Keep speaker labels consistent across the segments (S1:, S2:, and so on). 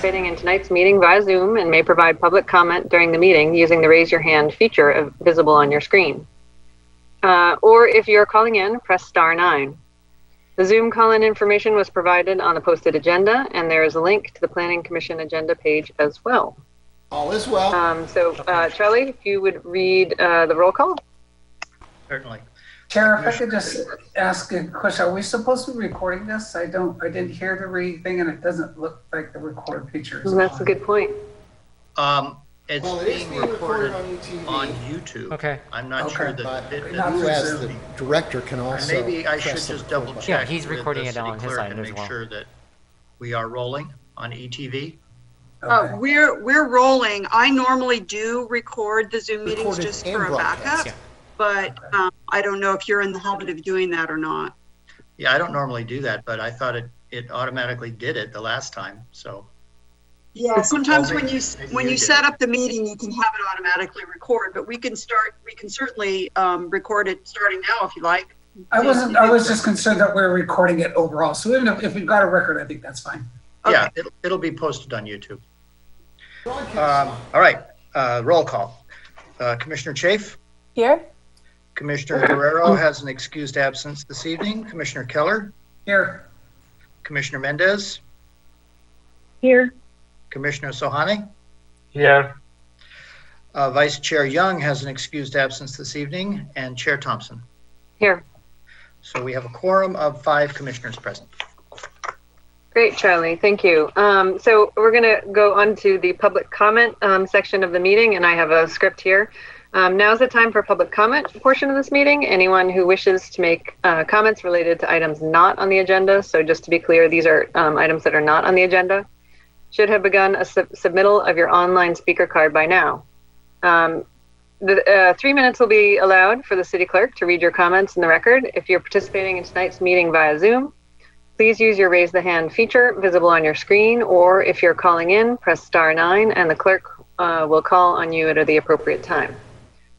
S1: participating in tonight's meeting via Zoom and may provide public comment during the meeting using the raise your hand feature visible on your screen. Or if you're calling in, press *9. The Zoom call-in information was provided on the posted agenda, and there is a link to the Planning Commission agenda page as well.
S2: All is well.
S1: Charlie, if you would read the roll call.
S3: Certainly.
S4: Chair, if I could just ask a question. Are we supposed to be recording this? I didn't hear the thing, and it doesn't look like the record feature is
S1: That's
S4: on.
S1: a good point.
S3: It's being recorded on YouTube.
S5: Okay.
S3: I'm not sure that
S2: You as the director can also.
S3: Maybe I should just double check.
S5: Yeah, he's recording it on his side
S3: and
S5: as
S3: make
S5: well.
S3: sure that we are rolling on ETV.
S4: Okay.
S6: We're rolling. I normally do record the Zoom meetings
S2: Recorded
S6: just
S2: and
S6: for a
S2: broadcast.
S6: backup,
S5: Yeah.
S6: but I don't know if you're in the habit of doing that or not.
S3: Yeah, I don't normally do that, but I thought it automatically did it the last time. So
S6: Yeah, sometimes when you
S3: did.
S6: set up the meeting, you can have it automatically record, but we can certainly record it starting now if you like.
S4: I was just concerned that we're recording it overall. So even if we've got a record, I think that's fine.
S6: Okay.
S3: yeah, it'll be posted on YouTube. All right, roll call. Commissioner Chafe?
S7: Here.
S3: Commissioner Guerrero has an excused absence this evening. Commissioner Keller?
S4: Here.
S3: Commissioner Mendez?
S7: Here.
S3: Commissioner Sohani?
S8: Here.
S3: Vice Chair Young has an excused absence this evening, and Chair Thompson.
S1: Here.
S3: So we have a quorum of 5 commissioners present.
S1: Great, Charlie. Thank you. So we're going to go on to the public comment section of the meeting, and I have a script here. Now's the time for public comment portion of this meeting. Anyone who wishes to make comments related to items not on the agenda, so just to be clear, these are items that are not on the agenda, should have begun a submittal of your online speaker card by now. 3 minutes will be allowed for the city clerk to read your comments in the record. If you're participating in tonight's meeting via Zoom, please use your raise the hand feature visible on your screen, or if you're calling in, press *9 and the clerk will call on you at the appropriate time.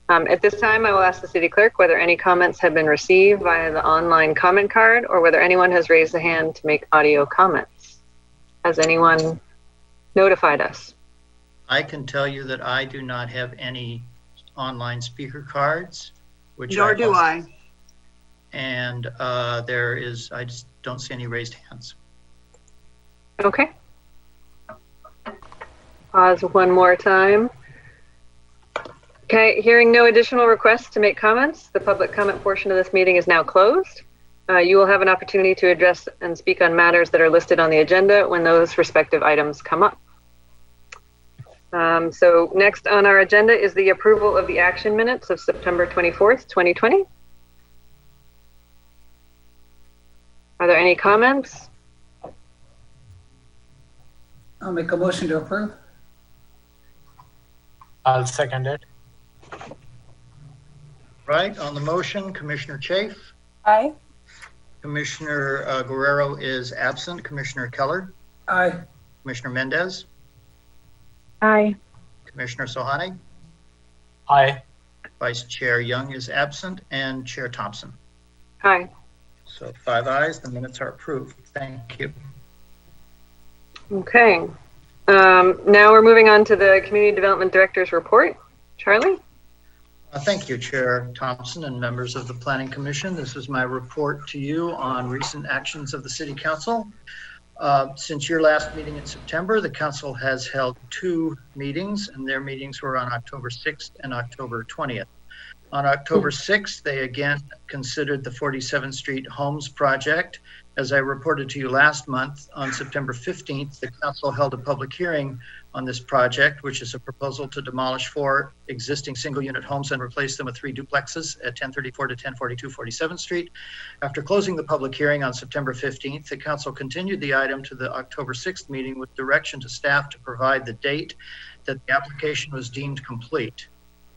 S1: At this time, I will ask the city clerk whether any comments have been received via the online comment card or whether anyone has raised a hand to make audio comments. Has anyone notified us?
S3: I can tell you that I do not have any online speaker cards, which
S6: Nor do I.
S3: And I just don't see any raised hands.
S1: Okay. Pause one more time. Okay, hearing no additional requests to make comments, the public comment portion of this meeting is now closed. You will have an opportunity to address and speak on matters that are listed on the agenda when those respective items come up. So next on our agenda is the approval of the action minutes of September 24th, 2020. Are there any comments?
S4: I'll make a motion to approve.
S8: I'll second it.
S3: Right, on the motion, Commissioner Chafe.
S7: Aye.
S3: Commissioner Guerrero is absent. Commissioner Keller.
S4: Aye.
S3: Commissioner Mendez.
S7: Aye.
S3: Commissioner Sohani.
S8: Aye.
S3: Vice Chair Young is absent, and Chair Thompson.
S1: Aye.
S3: So 5 ayes, the minutes are approved. Thank you.
S1: Okay. Now we're moving on to the Community Development Director's report. Charlie?
S3: Thank you, Chair Thompson and members of the Planning Commission. This is my report to you on recent actions of the City Council. Since your last meeting in September, the Council has held 2 meetings, and their meetings were on October 6th and October 20th. On October 6th, they again considered the 47th Street Homes project. As I reported to you last month, on September 15th, the Council held a public hearing on this project, which is a proposal to demolish 4 existing single-unit homes and replace them with 3 duplexes at 1034 to 1042 47th Street. After closing the public hearing on September 15th, the Council continued the item to the October 6th meeting with direction to staff to provide the date that the application was deemed complete.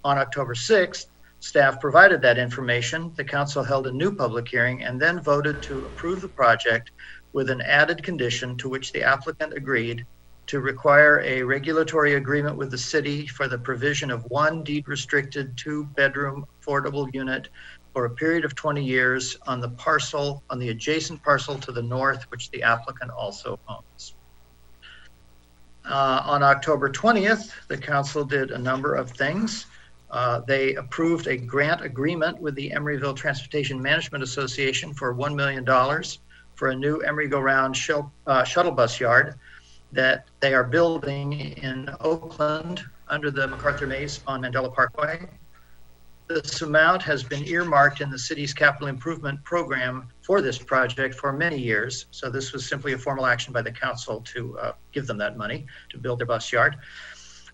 S3: On October 6th, staff provided that information. The Council held a new public hearing and then voted to approve the project with an added condition to which the applicant agreed to require a regulatory agreement with the city for the provision of 1 deed-restricted 2-bedroom affordable unit for a period of 20 years on the adjacent parcel to the north, which the applicant also owns. On October 20th, the council did a number of things. They approved a grant agreement with the Emeryville Transportation Management Association for $1 million for a new Emery-Go-Round shuttle bus yard that they are building in Oakland under the MacArthur Maze on Mandela Parkway. This amount has been earmarked in the city's capital improvement program for this project for many years. So this was simply a formal action by the council to give them that money to build their bus yard.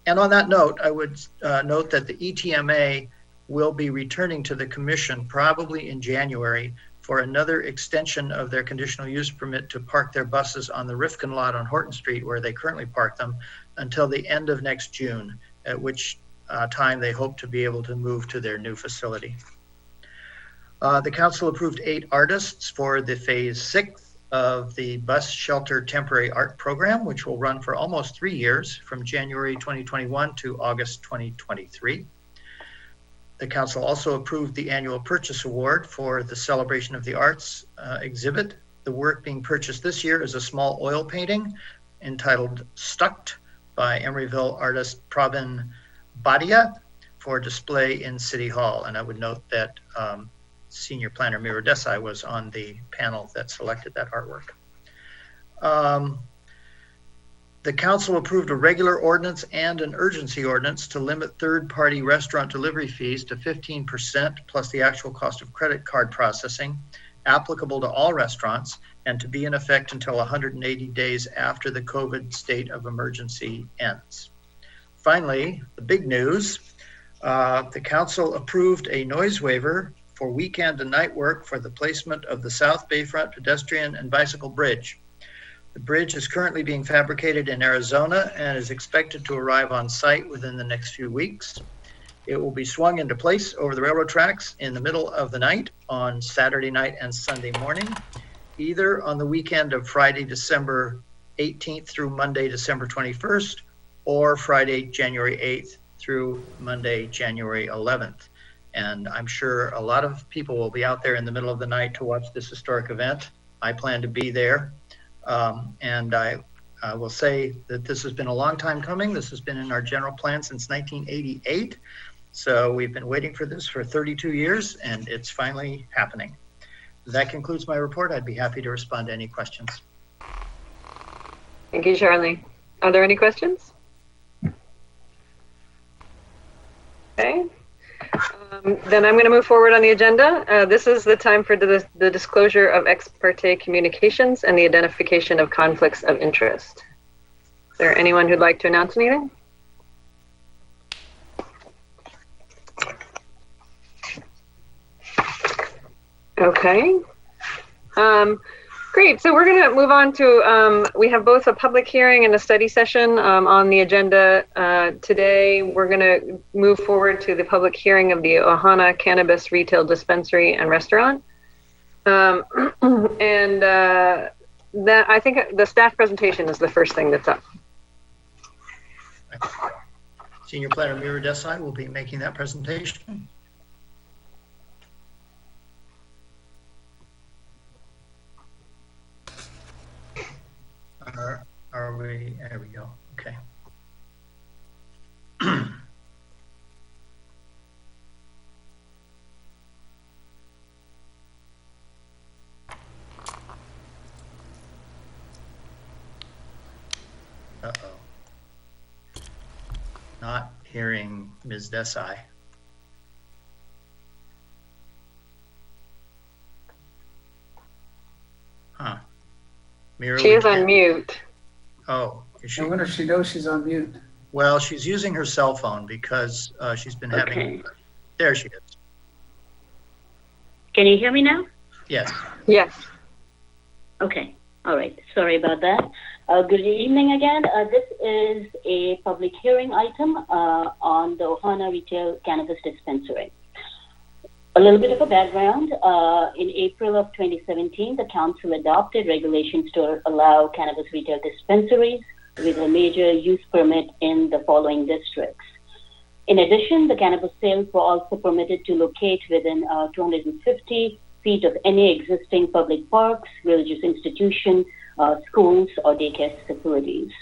S3: And on that note, I would note that the ETMA will be returning to the commission probably in January for another extension of their conditional use permit to park their buses on the Rifkin lot on Horton Street, where they currently park them, until the end of next June, at which time they hope to be able to move to their new facility. The council approved 8 artists for the phase 6 of the bus shelter temporary art program, which will run for almost 3 years from January 2021 to August 2023. The council also approved the annual purchase award for the Celebration of the Arts exhibit. The work being purchased this year is a small oil painting entitled Stucked by Emeryville artist Pravin Badia for display in City Hall. And I would note that Senior Planner Mira Desai was on the panel that selected that artwork. The council approved a regular ordinance and an urgency ordinance to limit third-party restaurant delivery fees to 15% plus the actual cost of credit card processing, applicable to all restaurants, and to be in effect until 180 days after the COVID state of emergency ends. Finally, the big news, the council approved a noise waiver for weekend and night work for the placement of the South Bayfront pedestrian and bicycle bridge. The bridge is currently being fabricated in Arizona and is expected to arrive on site within the next few weeks. It will be swung into place over the railroad tracks in the middle of the night on Saturday night and Sunday morning, either on the weekend of Friday, December 18th through Monday, December 21st, or Friday, January 8th through Monday, January 11th. And I'm sure a lot of people will be out there in the middle of the night to watch this historic event. I plan to be there. And I will say that this has been a long time coming. This has been in our general plan since 1988. So we've been waiting for this for 32 years, and it's finally happening. That concludes my report. I'd be happy to respond to any questions.
S1: Thank you, Charlie. Are there any questions? Okay. Then I'm going to move forward on the agenda. This is the time for the disclosure of ex parte communications and the identification of conflicts of interest. Is there anyone who'd like to announce anything? Okay. Great. So we're going to move on to, we have both a public hearing and a study session on the agenda today. We're going to move forward to the public hearing of the Ohana Cannabis Retail Dispensary and Restaurant. That I think the staff presentation is the first thing that's up.
S3: Senior Planner Mira Desai will be making that presentation. Are we, there we go, okay. Uh-oh. Not hearing Ms. Desai. Huh. Mira,
S1: she is on mute.
S3: Oh, is she?
S4: I wonder if she knows she's on mute.
S3: Well, she's using her cell phone because she's been having, there she is.
S5: Can you hear me now?
S3: Yes.
S1: Yes.
S5: Okay. All right. Sorry about that. Good evening again. This is a public hearing item on the Ohana Retail Cannabis Dispensary. A little bit of a background. In April of 2017, the council adopted regulations to allow cannabis retail dispensaries with a major use permit in the following districts. In addition, the cannabis sales were also permitted to locate within 250 feet of any existing public parks, religious institutions, schools, or daycare facilities.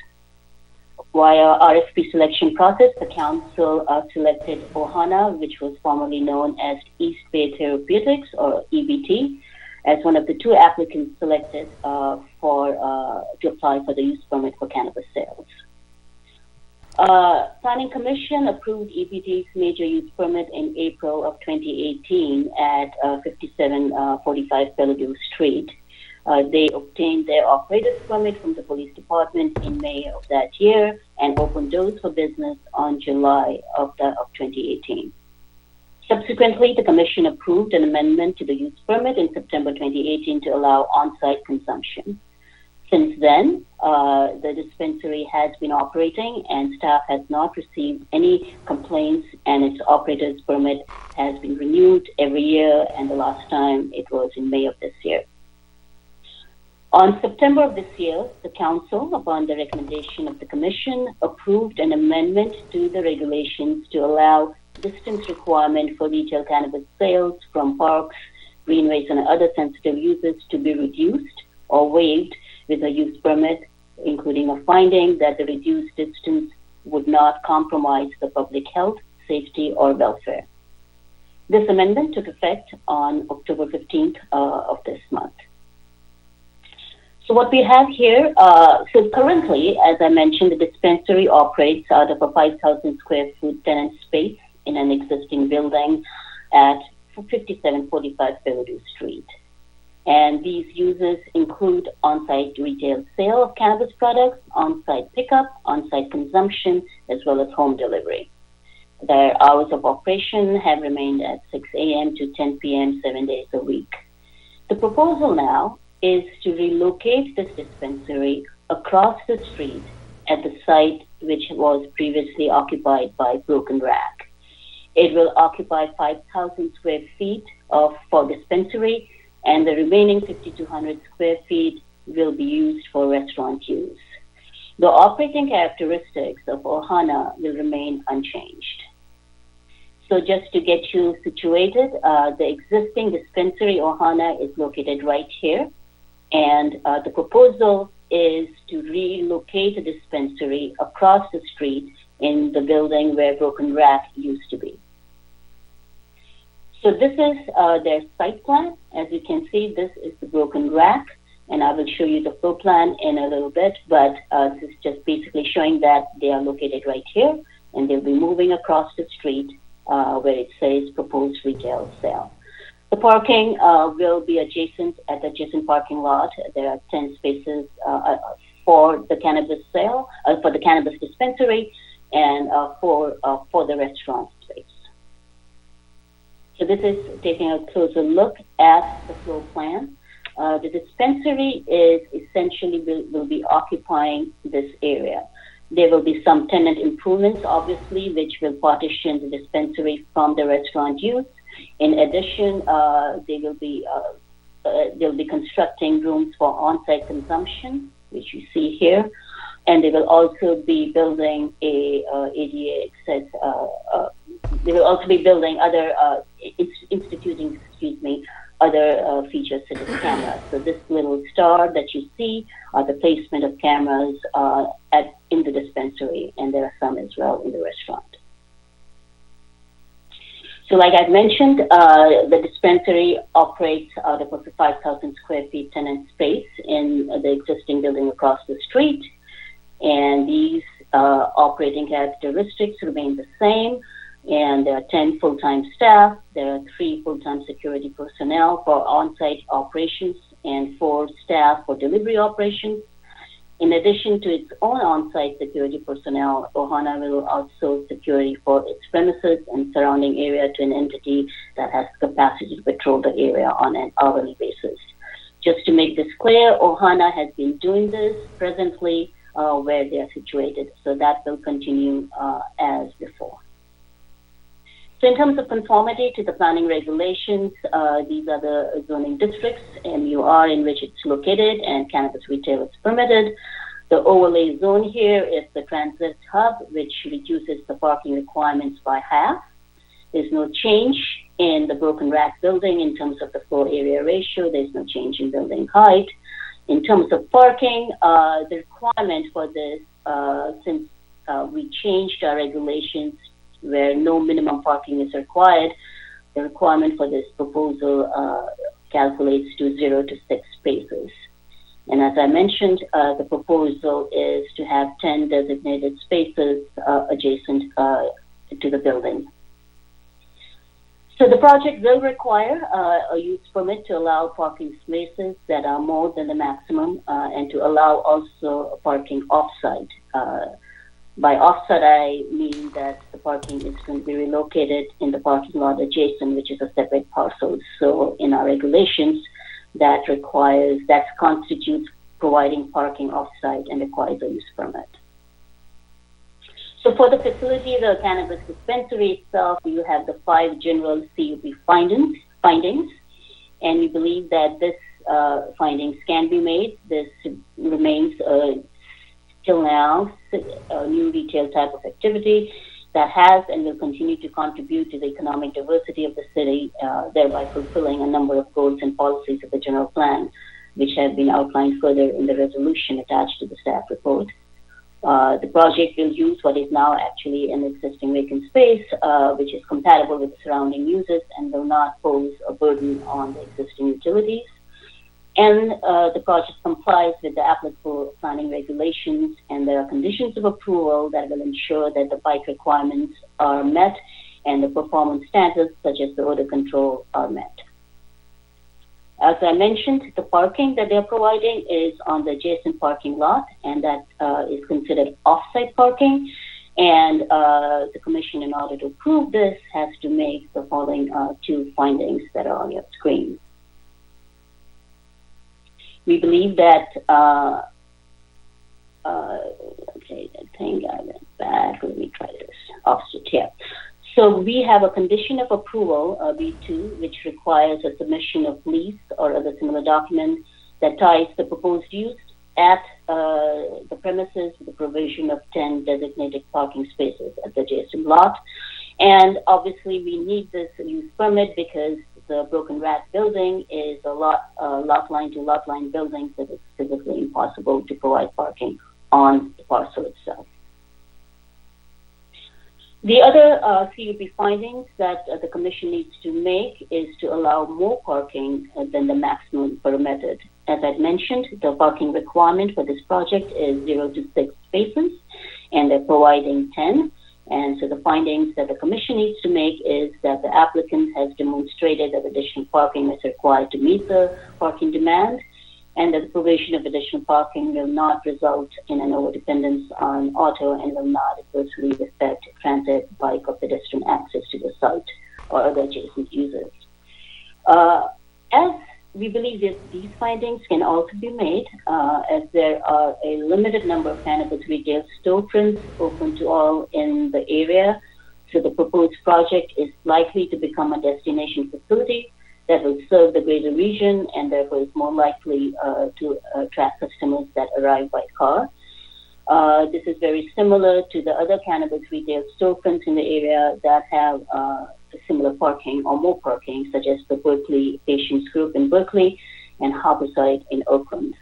S5: Via RFP selection process, the council selected Ohana, which was formerly known as East Bay Therapeutics, or EBT, as one of the 2 applicants selected to apply for the use permit for cannabis sales. Planning Commission approved EBT's major use permit in April of 2018 at 5745 Bellevue Street. They obtained their operator's permit from the police department in May of that year and opened doors for business on July of 2018. Subsequently, the Commission approved an amendment to the use permit in September 2018 to allow on-site consumption. Since then, the dispensary has been operating and staff has not received any complaints, and its operator's permit has been renewed every year, and the last time it was in May of this year. On September of this year, the Council, upon the recommendation of the Commission, approved an amendment to the regulations to allow distance requirement for retail cannabis sales from parks, greenways, and other sensitive uses to be reduced or waived with a use permit, including a finding that the reduced distance would not compromise the public health, safety, or welfare. This amendment took effect on October 15th of this month. So what we have here, so currently, as I mentioned, the dispensary operates out of a 5,000 square foot tenant space in an existing building at 5745 Bellevue Street. And these uses include on-site retail sale of cannabis products, on-site pickup, on-site consumption, as well as home delivery. Their hours of operation have remained at 6 a.m. to 10 p.m. 7 days a week. The proposal now is to relocate this dispensary across the street at the site which was previously occupied by Broken Rack. It will occupy 5,000 square feet for dispensary, and the remaining 5,200 square feet will be used for restaurant use. The operating characteristics of Ohana will remain unchanged. So just to get you situated, the existing dispensary Ohana is located right here. And the proposal is to relocate the dispensary across the street in the building where Broken Rack used to be. So this is their site plan. As you can see, this is the Broken Rack, and I will show you the floor plan in a little bit, but this is just basically showing that they are located right here, and they'll be moving across the street where it says proposed retail sale. The parking will be adjacent at the adjacent parking lot. There are 10 spaces for the cannabis sale, for the cannabis dispensary, and for the restaurant space. So this is taking a closer look at the floor plan. The dispensary is essentially will be occupying this area. There will be some tenant improvements, obviously, which will partition the dispensary from the restaurant use. In addition, they'll be constructing rooms for on-site consumption, which you see here, and they will also be building a ADA access. They will also be building other instituting, other features such as cameras. So this little star that you see are the placement of cameras in the dispensary, and there are some as well in the restaurant. So like I mentioned, the dispensary operates out of a 5,000 square feet tenant space in the existing building across the street. And these operating characteristics remain the same. And there are 10 full-time staff. There are 3 full-time security personnel for on-site operations and 4 staff for delivery operations. In addition to its own on-site security personnel, Ohana will outsource security for its premises and surrounding area to an entity that has capacity to patrol the area on an hourly basis. Just to make this clear, Ohana has been doing this presently where they are situated, so that will continue as before. So in terms of conformity to the planning regulations, these are the zoning districts, MUR, in which it's located, and cannabis retail is permitted. The overlay zone here is the transit hub, which reduces the parking requirements by half. There's no change in the Broken Rack building in terms of the floor area ratio. There's no change in building height. In terms of parking, the requirement for this, since we changed our regulations where no minimum parking is required. The requirement for this proposal calculates to 0 to 6 spaces. And as I mentioned, the proposal is to have 10 designated spaces adjacent to the building. So the project will require a use permit to allow parking spaces that are more than the maximum and to allow also parking off-site. By off-site, I mean that the parking is going to be relocated in the parking lot adjacent, which is a separate parcel. So in our regulations, that constitutes providing parking off-site and requires a use permit. So for the facility, the cannabis dispensary itself, you have the 5 general CUP findings, and we believe that this findings can be made. This remains till now a new retail type of activity that has and will continue to contribute to the economic diversity of the city, thereby fulfilling a number of goals and policies of the general plan, which have been outlined further in the resolution attached to the staff report. The project will use what is now actually an existing vacant space, which is compatible with the surrounding uses and will not pose a burden on the existing utilities. And the project complies with the applicable planning regulations, and there are conditions of approval that will ensure that the bike requirements are met and the performance standards such as the odor control are met. As I mentioned, the parking that they're providing is on the adjacent parking lot, and that is considered off-site parking. And the commission, in order to approve this, has to make the following 2 findings that are on your screen. We believe that, okay, I think I went back. Let me try this. Opposite here. So we have a condition of approval, B2, which requires a submission of lease or other similar document that ties the proposed use at the premises with the provision of 10 designated parking spaces at the adjacent lot. And obviously we need this use permit because the Broken Rat building is a lot line to lot line building, so it's physically impossible to provide parking on the parcel itself. The other CUP findings that the commission needs to make is to allow more parking than the maximum permitted. As I mentioned, the parking requirement for this project is 0 to 6 spaces, and they're providing 10. And so the findings that the commission needs to make is that the applicant has demonstrated that additional parking is required to meet the parking demand, and that the provision of additional parking will not result in an overdependence on auto and will not adversely affect transit, bike, or pedestrian access to the site or other adjacent users. As we believe that these findings can also be made as there are a limited number of cannabis retail storefronts open to all in the area. So the proposed project is likely to become a destination facility that will serve the greater region and therefore is more likely to attract customers that arrive by car. This is very similar to the other cannabis retail storefronts in the area that have similar parking or more parking, such as the Berkeley Patients Group in Berkeley and Harborside in Oakland.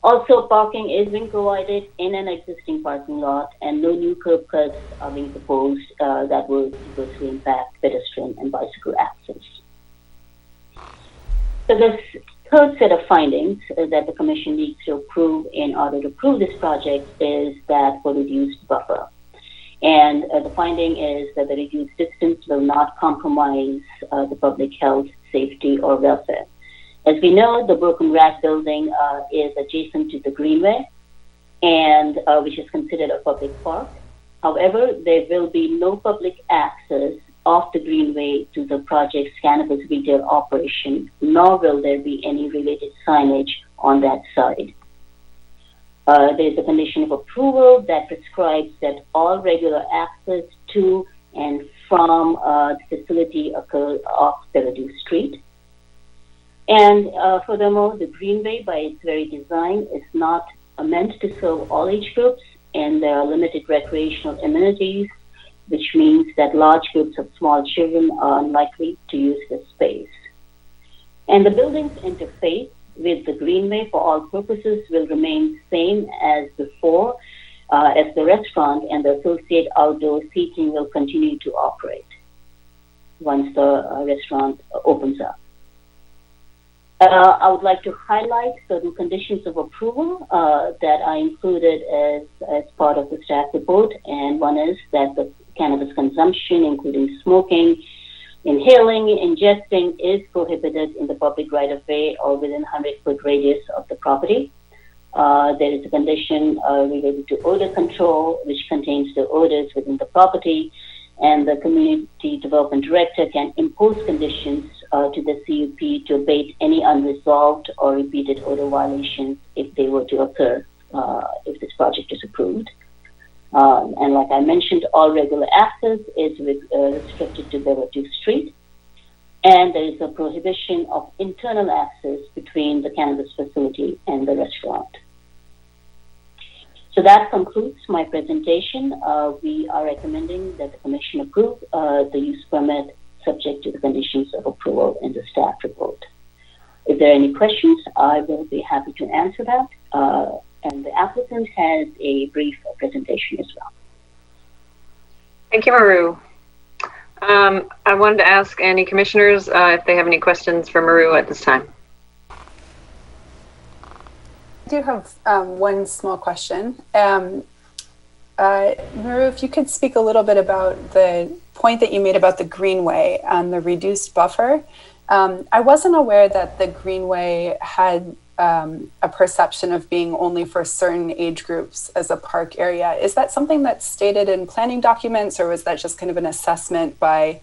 S5: Also, parking is being provided in an existing parking lot, and no new curb cuts are being proposed that will adversely impact pedestrian and bicycle access. So this third set of findings that the commission needs to approve in order to approve this project is that for reduced buffer. And the finding is that the reduced distance will not compromise the public health, safety, or welfare. As we know, the Broken Rat building is adjacent to the Greenway, and which is considered a public park. However, there will be no public access off the Greenway to the project's cannabis retail operation, nor will there be any related signage on that side. There's a condition of approval that prescribes that all regular access to and from the facility occurs off Peridou Street. And furthermore, the Greenway, by its very design, is not meant to serve all age groups, and there are limited recreational amenities, which means that large groups of small children are unlikely to use this space. And the building's interface with the Greenway for all purposes will remain same as before, as the restaurant and the associated outdoor seating will continue to operate once the restaurant opens up. I would like to highlight certain conditions of approval that are included as part of the staff report, and one is that the cannabis consumption, including smoking, inhaling, ingesting, is prohibited in the public right-of-way or within 100-foot radius of the property. There is a condition related to odor control, which contains the odors within the property, and the community development director can impose conditions to the CUP to abate any unresolved or repeated odor violations if they were to occur if this project is approved. And like I mentioned, all regular access is restricted to Beverly Street, and there is a prohibition of internal access between the cannabis facility and the restaurant. So that concludes my presentation. We are recommending that the Commission approve the use permit subject to the conditions of approval in the staff report. If there are any questions, I will be happy to answer that. And the applicant has a brief presentation as well.
S1: Thank you, Maru. I wanted to ask any commissioners if they have any questions for Maru at this time.
S9: I do have one small question. Maru, if you could speak a little bit about the point that you made about the greenway and the reduced buffer. I wasn't aware that the greenway had a perception of being only for certain age groups as a park area. Is that something that's stated in planning documents, or was that just kind of an assessment by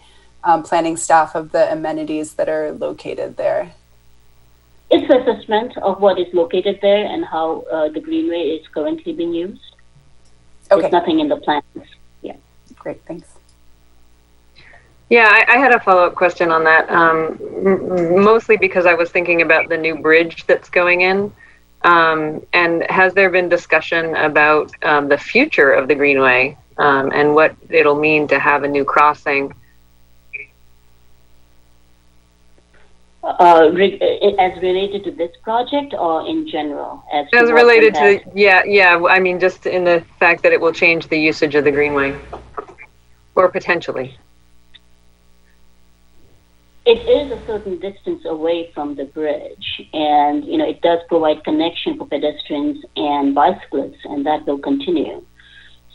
S9: planning staff of the amenities that are located there?
S5: It's an assessment of what is located there and how the greenway is currently being used. Okay. There's nothing in the plans. Yeah.
S9: Great, thanks.
S1: Yeah, I had a follow-up question on that, mostly because I was thinking about the new bridge that's going in. And has there been discussion about the future of the greenway and what it'll mean to have a new crossing?
S5: As related to this project or in general? As
S1: related to, yeah, I mean, just in the fact that it will change the usage of the greenway, or potentially.
S5: It is a certain distance away from the bridge, and it does provide connection for pedestrians and bicyclists, and that will continue.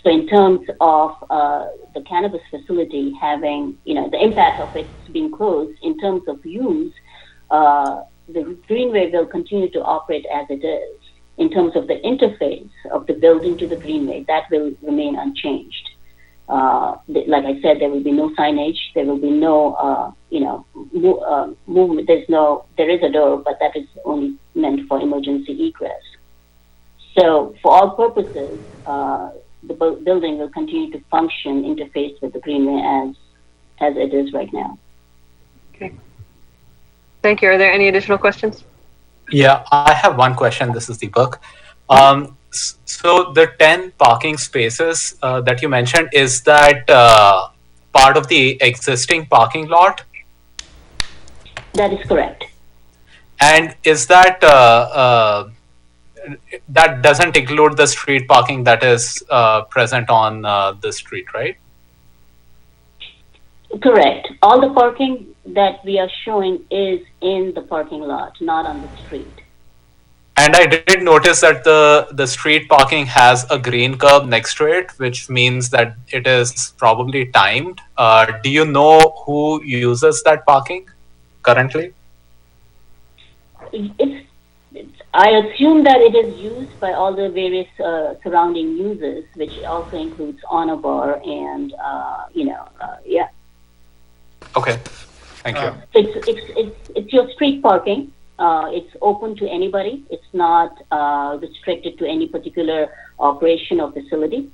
S5: So in terms of the cannabis facility having, the impact of it being closed, in terms of use, the greenway will continue to operate as it is. In terms of the interface of the building to the greenway, that will remain unchanged. Like I said, there will be no signage. There will be no, movement. There is a door, but that is only meant for emergency egress. So for all purposes, the building will continue to function, interface with the greenway as it is right now.
S1: Okay. Thank you. Are there any additional questions?
S8: Yeah, I have one question. This is Deepak. So the 10 parking spaces that you mentioned, is that part of the existing parking lot?
S5: That is correct.
S8: And is that that doesn't include the street parking that is present on the street, right?
S5: Correct. All the parking that we are showing is in the parking lot, not on the street.
S8: And I did notice that the street parking has a green curb next to it, which means that it is probably timed. Do you know who uses that parking currently?
S5: I assume that it is used by all the various surrounding users, which also includes Honor Bar and, yeah.
S8: Okay, thank you.
S5: It's your street parking. It's open to anybody. It's not restricted to any particular operation or facility.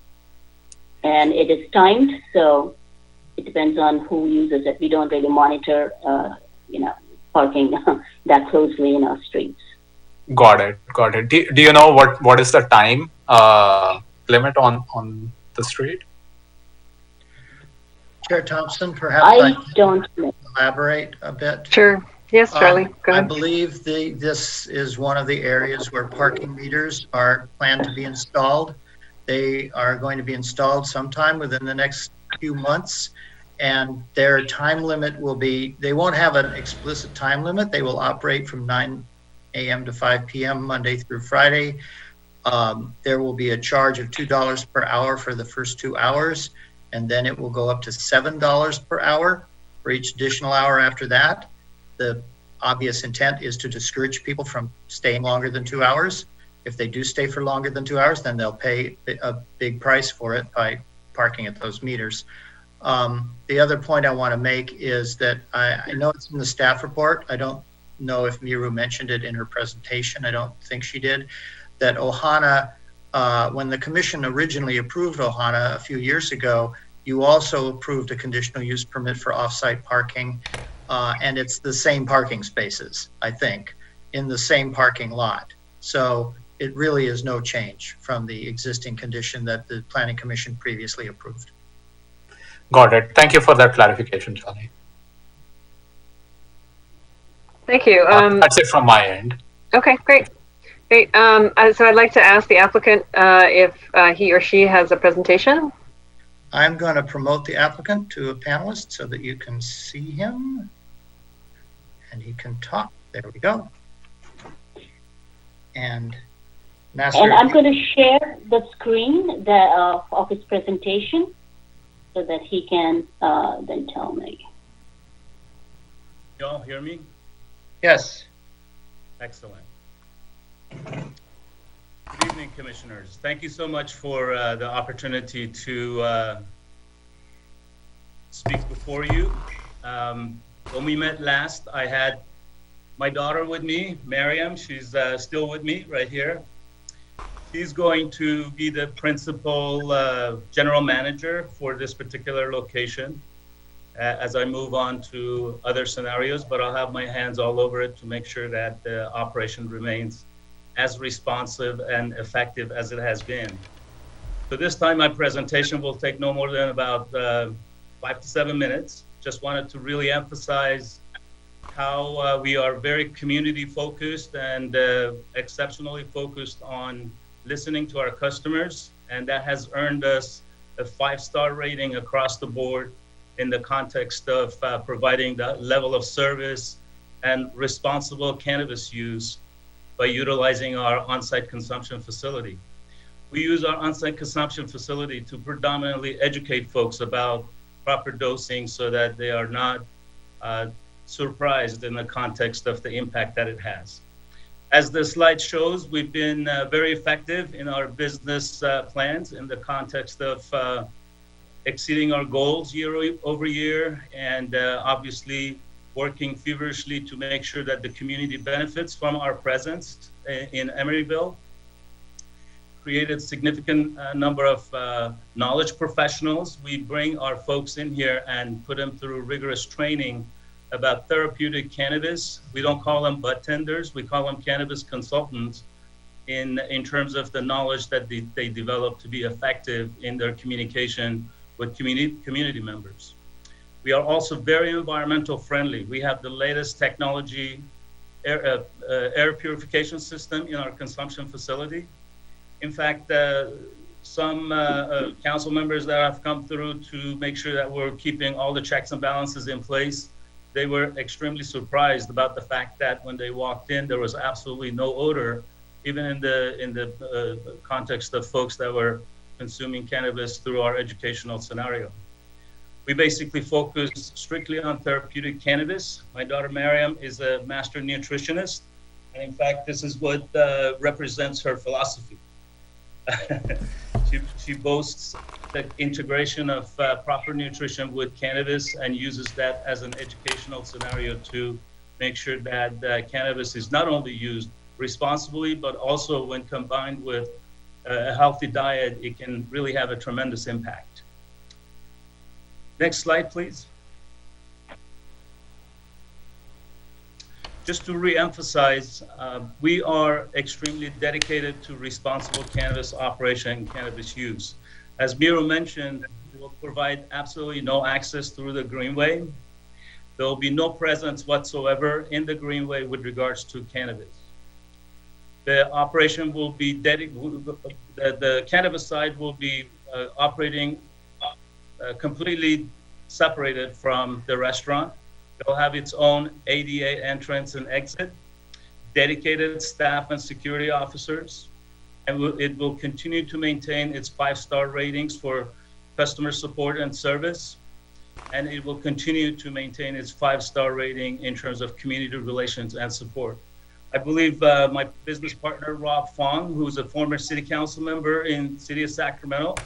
S5: And it is timed, so it depends on who uses it. We don't really monitor, parking that closely in our streets.
S8: Got it. Do you know what is the time limit on the street?
S3: Chair Thompson, perhaps
S5: I don't know.
S3: Elaborate a bit.
S1: Sure. Yes, Charlie, go ahead.
S3: I believe this is one of the areas where parking meters are planned to be installed. They are going to be installed sometime within the next few months, and their time limit will be, they won't have an explicit time limit. They will operate from 9 a.m. to 5 p.m. Monday through Friday. There will be a charge of $2 per hour for the first 2 hours, and then it will go up to $7 per hour for each additional hour after that. The obvious intent is to discourage people from staying longer than 2 hours. If they do stay for longer than 2 hours, then they'll pay a big price for it by parking at those meters. The other point I want to make is that I know it's in the staff report. I don't know if Miru mentioned it in her presentation. I don't think she did. That Ohana, when the commission originally approved Ohana a few years ago, you also approved a conditional use permit for off-site parking, and it's the same parking spaces, I think, in the same parking lot. So it really is no change from the existing condition that the Planning Commission previously approved.
S8: Got it. Thank you for that clarification, Johnny.
S1: Thank you.
S8: That's it from my end.
S1: Okay, great. Great. So I'd like to ask the applicant if he or she has a presentation.
S3: I'm going to promote the applicant to a panelist so that you can see him and he can talk. There we go. And Master.
S5: And I'm going to share the screen of his presentation so that he can then tell me.
S10: Y'all hear me?
S3: Yes.
S10: Excellent. Good evening, commissioners. Thank you so much for the opportunity to speak before you. When we met last, I had my daughter with me, Miriam. She's still with me right here. She's going to be the principal general manager for this particular location as I move on to other scenarios, but I'll have my hands all over it to make sure that the operation remains as responsive and effective as it has been. So this time my presentation will take no more than about 5 to 7 minutes. Just wanted to really emphasize how we are very community focused and exceptionally focused on listening to our customers, and that has earned us a 5-star rating across the board in the context of providing the level of service and responsible cannabis use by utilizing our on-site consumption facility. We use our on-site consumption facility to predominantly educate folks about proper dosing so that they are not surprised in the context of the impact that it has. As the slide shows, we've been very effective in our business plans in the context of exceeding our goals year over year, and obviously working feverishly to make sure that the community benefits from our presence in Emeryville. Created significant number of knowledge professionals. We bring our folks in here and put them through rigorous training about therapeutic cannabis. We don't call them bud tenders, we call them cannabis consultants in terms of the knowledge that they develop to be effective in their communication with community members. We are also very environmental friendly. We have the latest technology air purification system in our consumption facility. In fact, some council members that have come through to make sure that we're keeping all the checks and balances in place, they were extremely surprised about the fact that when they walked in, there was absolutely no odor, even in the context of folks that were consuming cannabis through our educational scenario. We basically focus strictly on therapeutic cannabis. My daughter Miriam is a master nutritionist, and in fact, this is what represents her philosophy. She boasts the integration of proper nutrition with cannabis and uses that as an educational scenario to make sure that cannabis is not only used responsibly, but also when combined with a healthy diet, it can really have a tremendous impact. Next slide, please. Just to re-emphasize, we are extremely dedicated to responsible cannabis operation and cannabis use. As Miro mentioned, we will provide absolutely no access through the Greenway. There will be no presence whatsoever in the Greenway with regards to cannabis. The operation will be the cannabis side will be operating completely separated from the restaurant. It'll have its own ADA entrance and exit, dedicated staff and security officers, and it will continue to maintain its 5-star ratings for customer support and service, and it will continue to maintain its 5-star rating in terms of community relations and support. I believe my business partner, Rob Fong, who's a former city council member in the city of Sacramento,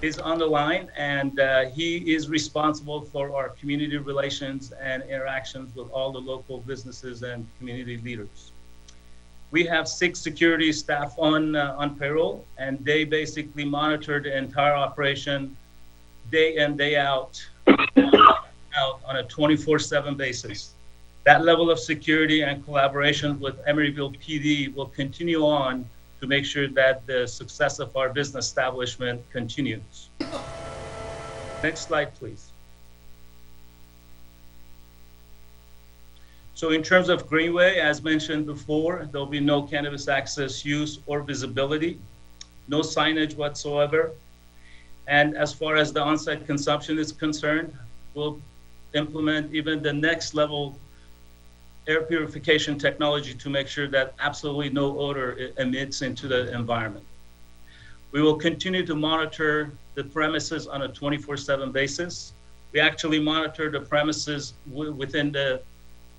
S10: is on the line, and he is responsible for our community relations and interactions with all the local businesses and community leaders. We have 6 security staff on payroll, and they basically monitor the entire operation day in, day out on a 24/7 basis. That level of security and collaboration with Emeryville PD will continue on to make sure that the success of our business establishment continues. Next slide, please. So in terms of Greenway, as mentioned before, there'll be no cannabis access, use, or visibility, no signage whatsoever. And as far as the on-site consumption is concerned, we'll implement even the next level air purification technology to make sure that absolutely no odor emits into the environment. We will continue to monitor the premises on a 24/7 basis. We actually monitor the premises within the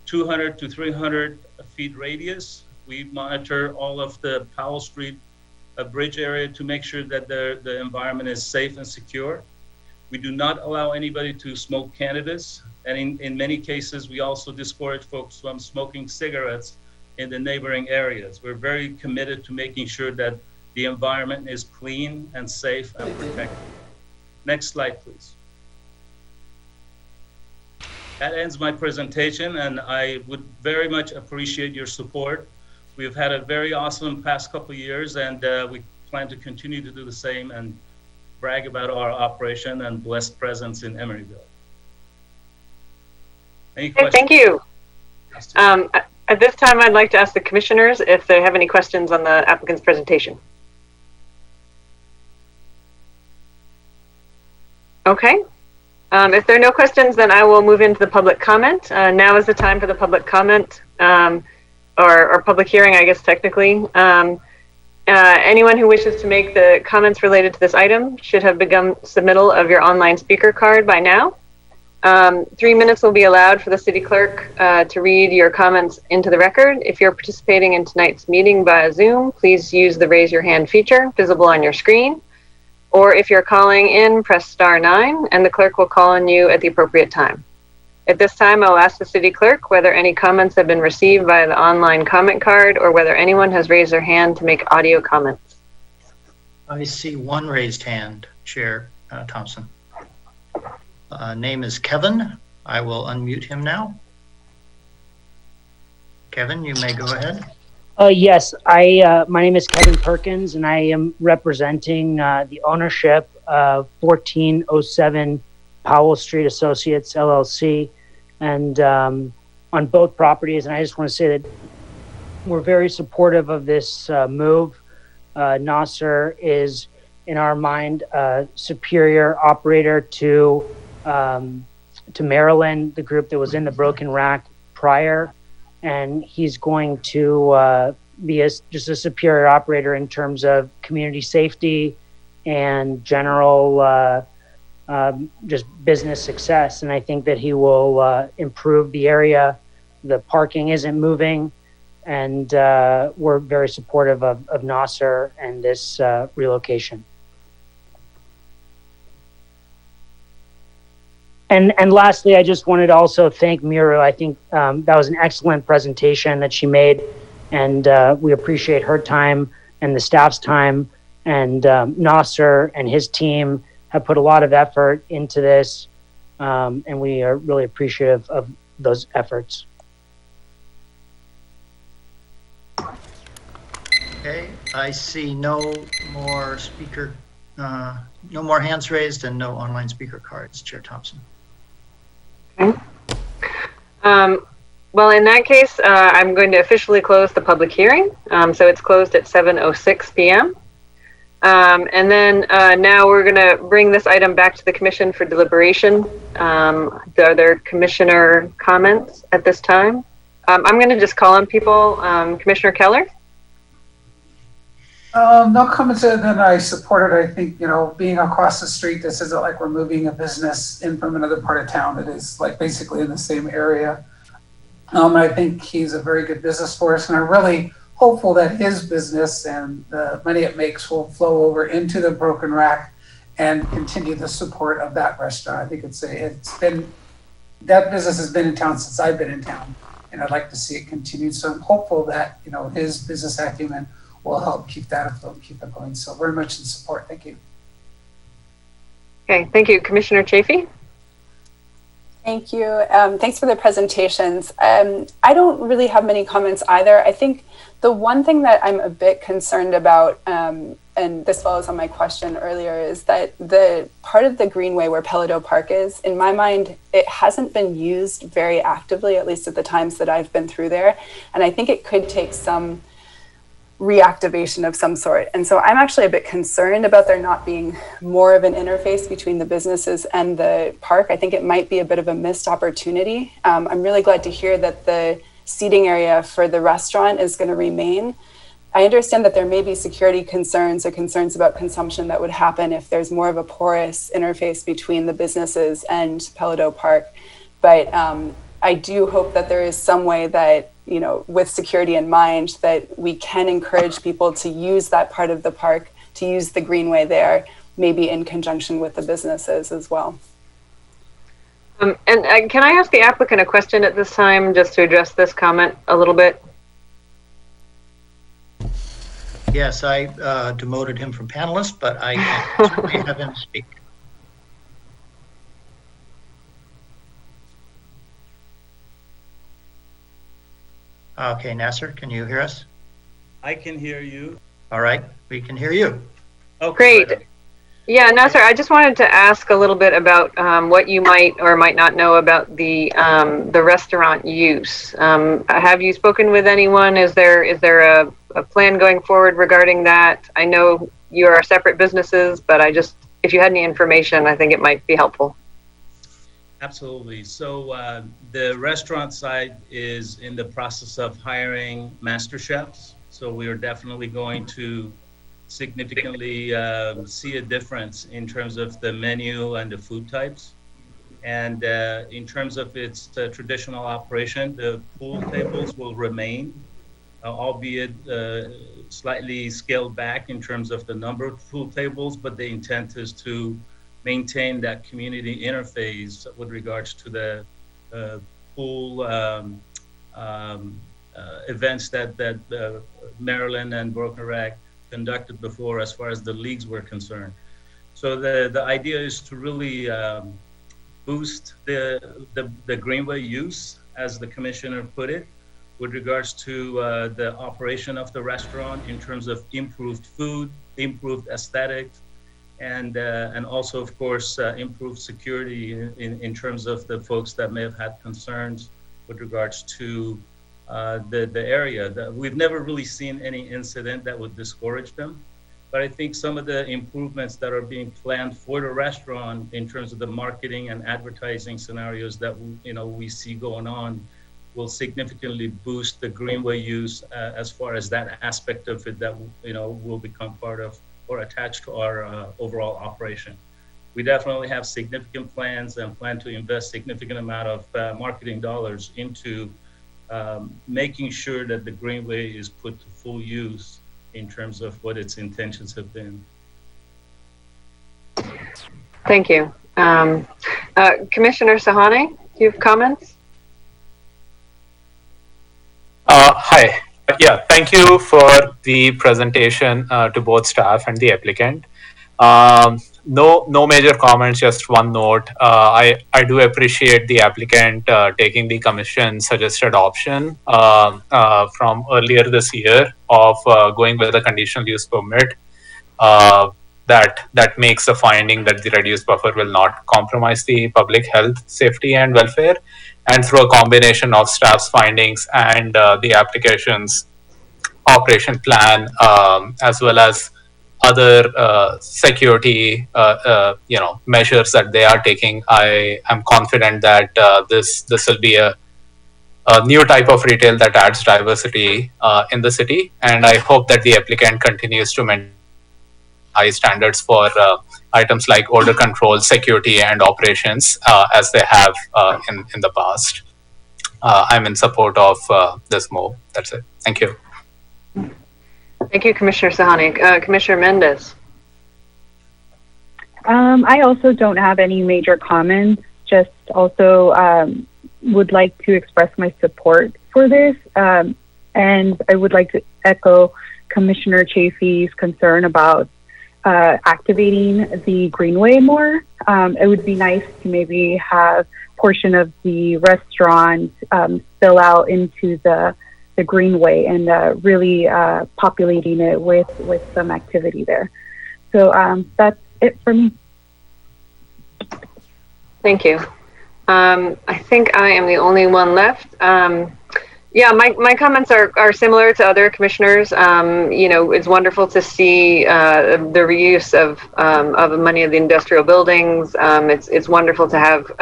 S10: 200 to 300 feet radius. We monitor all of the Powell Street bridge area to make sure that the environment is safe and secure. We do not allow anybody to smoke cannabis. And in many cases, we also discourage folks from smoking cigarettes in the neighboring areas. We're very committed to making sure that the environment is clean and safe and protected. Next slide, please. That ends my presentation, and I would very much appreciate your support. We've had a very awesome past couple of years, and we plan to continue to do the same and brag about our operation and blessed presence in Emeryville. Any questions?
S1: Thank you. At this time, I'd like to ask the commissioners if they have any questions on the applicant's presentation. Okay. If there are no questions, then I will move into the public comment. Now is the time for the public comment, or public hearing, I guess, technically. Anyone who wishes to make the comments related to this item should have begun submittal of your online speaker card by now. 3 minutes will be allowed for the city clerk to read your comments into the record. If you're participating in tonight's meeting via Zoom, please use the raise your hand feature visible on your screen. Or if you're calling in, press *9 and the clerk will call on you at the appropriate time. At this time, I'll ask the city clerk whether any comments have been received via the online comment card or whether anyone has raised their hand to make audio comments.
S3: I see one raised hand, Chair Thompson. Name is Kevin. I will unmute him now. Kevin, you may go ahead.
S11: Yes, my name is Kevin Perkins, and I am representing the ownership of 1407 Powell Street Associates, LLC, and on both properties. And I just want to say that we're very supportive of this move. Nasser is, in our mind, a superior operator to Maryland, the group that was in the Broken Rack prior. And he's going to be just a superior operator in terms of community safety and general just business success. And I think that he will improve the area. The parking isn't moving, and we're very supportive of Nasser and this relocation. And lastly, I just wanted to also thank Miru. I think that was an excellent presentation that she made, and we appreciate her time and the staff's time. And Nasser and his team have put a lot of effort into this, and we are really appreciative of those efforts.
S3: Okay, I see no more no more hands raised and no online speaker cards, Chair Thompson.
S1: Okay. Well, in that case, I'm going to officially close the public hearing. So it's closed at 7:06 p.m. And then now we're going to bring this item back to the commission for deliberation. Are there commissioner comments at this time? I'm going to just call on people. Commissioner Keller?
S4: No comments other than I support it. I think, being across the street, this isn't like we're moving a business in from another part of town. It is like basically in the same area. I think he's a very good business for us, and I'm really hopeful that his business and the money it makes will flow over into the Broken Rack and continue the support of that restaurant. I think that business has been in town since I've been in town, and I'd like to see it continue. So I'm hopeful that, his business acumen will help keep that afloat, keep it going. So very much in support. Thank you.
S1: Okay, thank you. Commissioner Chafee?
S9: Thank you. Thanks for the presentations. I don't really have many comments either. I think the one thing that I'm a bit concerned about, and this follows on my question earlier, is that the part of the Greenway where Pelodeau Park is, in my mind, it hasn't been used very actively, at least at the times that I've been through there. And I think it could take some reactivation of some sort. And so I'm actually a bit concerned about there not being more of an interface between the businesses and the park. I think it might be a bit of a missed opportunity. I'm really glad to hear that the seating area for the restaurant is going to remain. I understand that there may be security concerns or concerns about consumption that would happen if there's more of a porous interface between the businesses and Pelodeau Park. But I do hope that there is some way that, with security in mind, that we can encourage people to use that part of the park, to use the Greenway there, maybe in conjunction with the businesses as well.
S1: And can I ask the applicant a question at this time, just to address this comment a little bit?
S3: Yes, I demoted him from panelist, but I can certainly have him speak. Okay, Nasser, can you hear us?
S10: I can hear you.
S3: All right, we can hear you.
S10: Okay,
S1: great. Yeah, Nasser, I just wanted to ask a little bit about what you might or might not know about the restaurant use. Have you spoken with anyone? Is there a plan going forward regarding that? I know you are separate businesses, but if you had any information, I think it might be helpful.
S10: Absolutely. So the restaurant side is in the process of hiring master chefs. So we are definitely going to significantly see a difference in terms of the menu and the food types. And in terms of its traditional operation, the pool tables will remain, albeit slightly scaled back in terms of the number of pool tables, but the intent is to maintain that community interface with regards to the pool events that Maryland and Broken Rack conducted before, as far as the leagues were concerned. So the idea is to really boost the Greenway use, as the commissioner put it, with regards to the operation of the restaurant in terms of improved food, improved aesthetics, and also, of course, improved security in terms of the folks that may have had concerns with regards to the area. We've never really seen any incident that would discourage them, but I think some of the improvements that are being planned for the restaurant in terms of the marketing and advertising scenarios that we see going on will significantly boost the Greenway use as far as that aspect of it that will become part of or attached to our overall operation. We definitely have significant plans and plan to invest significant amount of marketing dollars into making sure that the Greenway is put to full use in terms of what its intentions have been.
S1: Thank you. Commissioner Sahane, do you have comments?
S8: Hi. Yeah, thank you for the presentation to both staff and the applicant. No major comments, just one note. I do appreciate the applicant taking the commission suggested option from earlier this year of going with a conditional use permit that makes a finding that the reduced buffer will not compromise the public health, safety, and welfare. and through a combination of staff's findings and the application's operation plan, as well as other security measures that they are taking, I am confident that this will be a new type of retail that adds diversity in the city. And I hope that the applicant continues to maintain high standards for items like odor control, security, and operations as they have in the past. I'm in support of this move. That's it. Thank you.
S1: Thank you, Commissioner Sahani. Commissioner Mendez.
S7: I also don't have any major comments, just also would like to express my support for this. And I would like to echo Commissioner Chafee's concern about activating the greenway more. It would be nice to maybe have portion of the restaurant spill out into the greenway and really populating it with some activity there. So that's it for me.
S1: Thank you. I think I am the only one left. Yeah, my comments are similar to other commissioners. It's wonderful to see the reuse of many of the industrial buildings. It's wonderful to have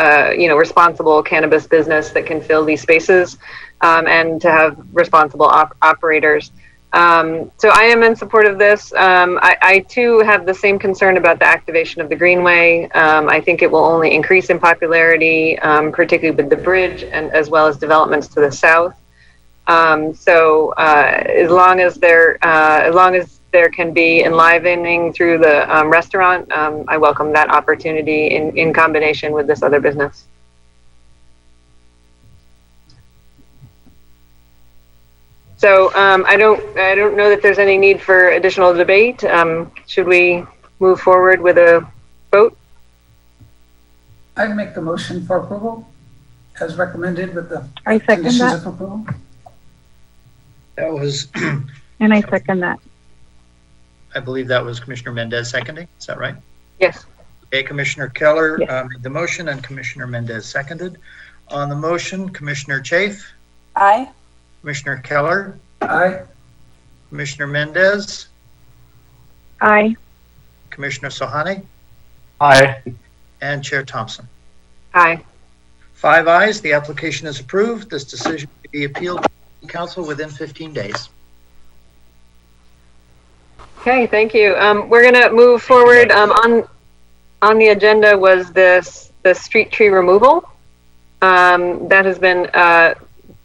S1: responsible cannabis business that can fill these spaces, and to have responsible operators. So I am in support of this. I too have the same concern about the activation of the greenway. I think it will only increase in popularity, particularly with the bridge and as well as developments to the south. So as long as there can be enlivening through the restaurant, I welcome that opportunity in combination with this other business. So I don't know that there's any need for additional debate. Should we move forward with a vote?
S4: I'd make the motion for approval as recommended with the
S7: I second
S4: conditions
S7: that.
S4: of approval.
S3: That was,
S7: And I second that.
S3: I believe that was Commissioner Mendez seconding. Is that right?
S1: Yes.
S3: Okay, Commissioner Keller
S7: Yes.
S3: made the motion and Commissioner Mendez seconded. On the motion, Commissioner Chafe,
S9: Aye.
S3: Commissioner Keller,
S4: Aye.
S3: Commissioner Mendez,
S7: Aye.
S3: Commissioner Sohani,
S8: Aye.
S3: and Chair Thompson.
S1: Aye.
S3: 5 ayes, the application is approved. This decision will be appealed to the council within 15 days.
S1: Okay, thank you. We're gonna move forward. On the agenda was the street tree removal. That has been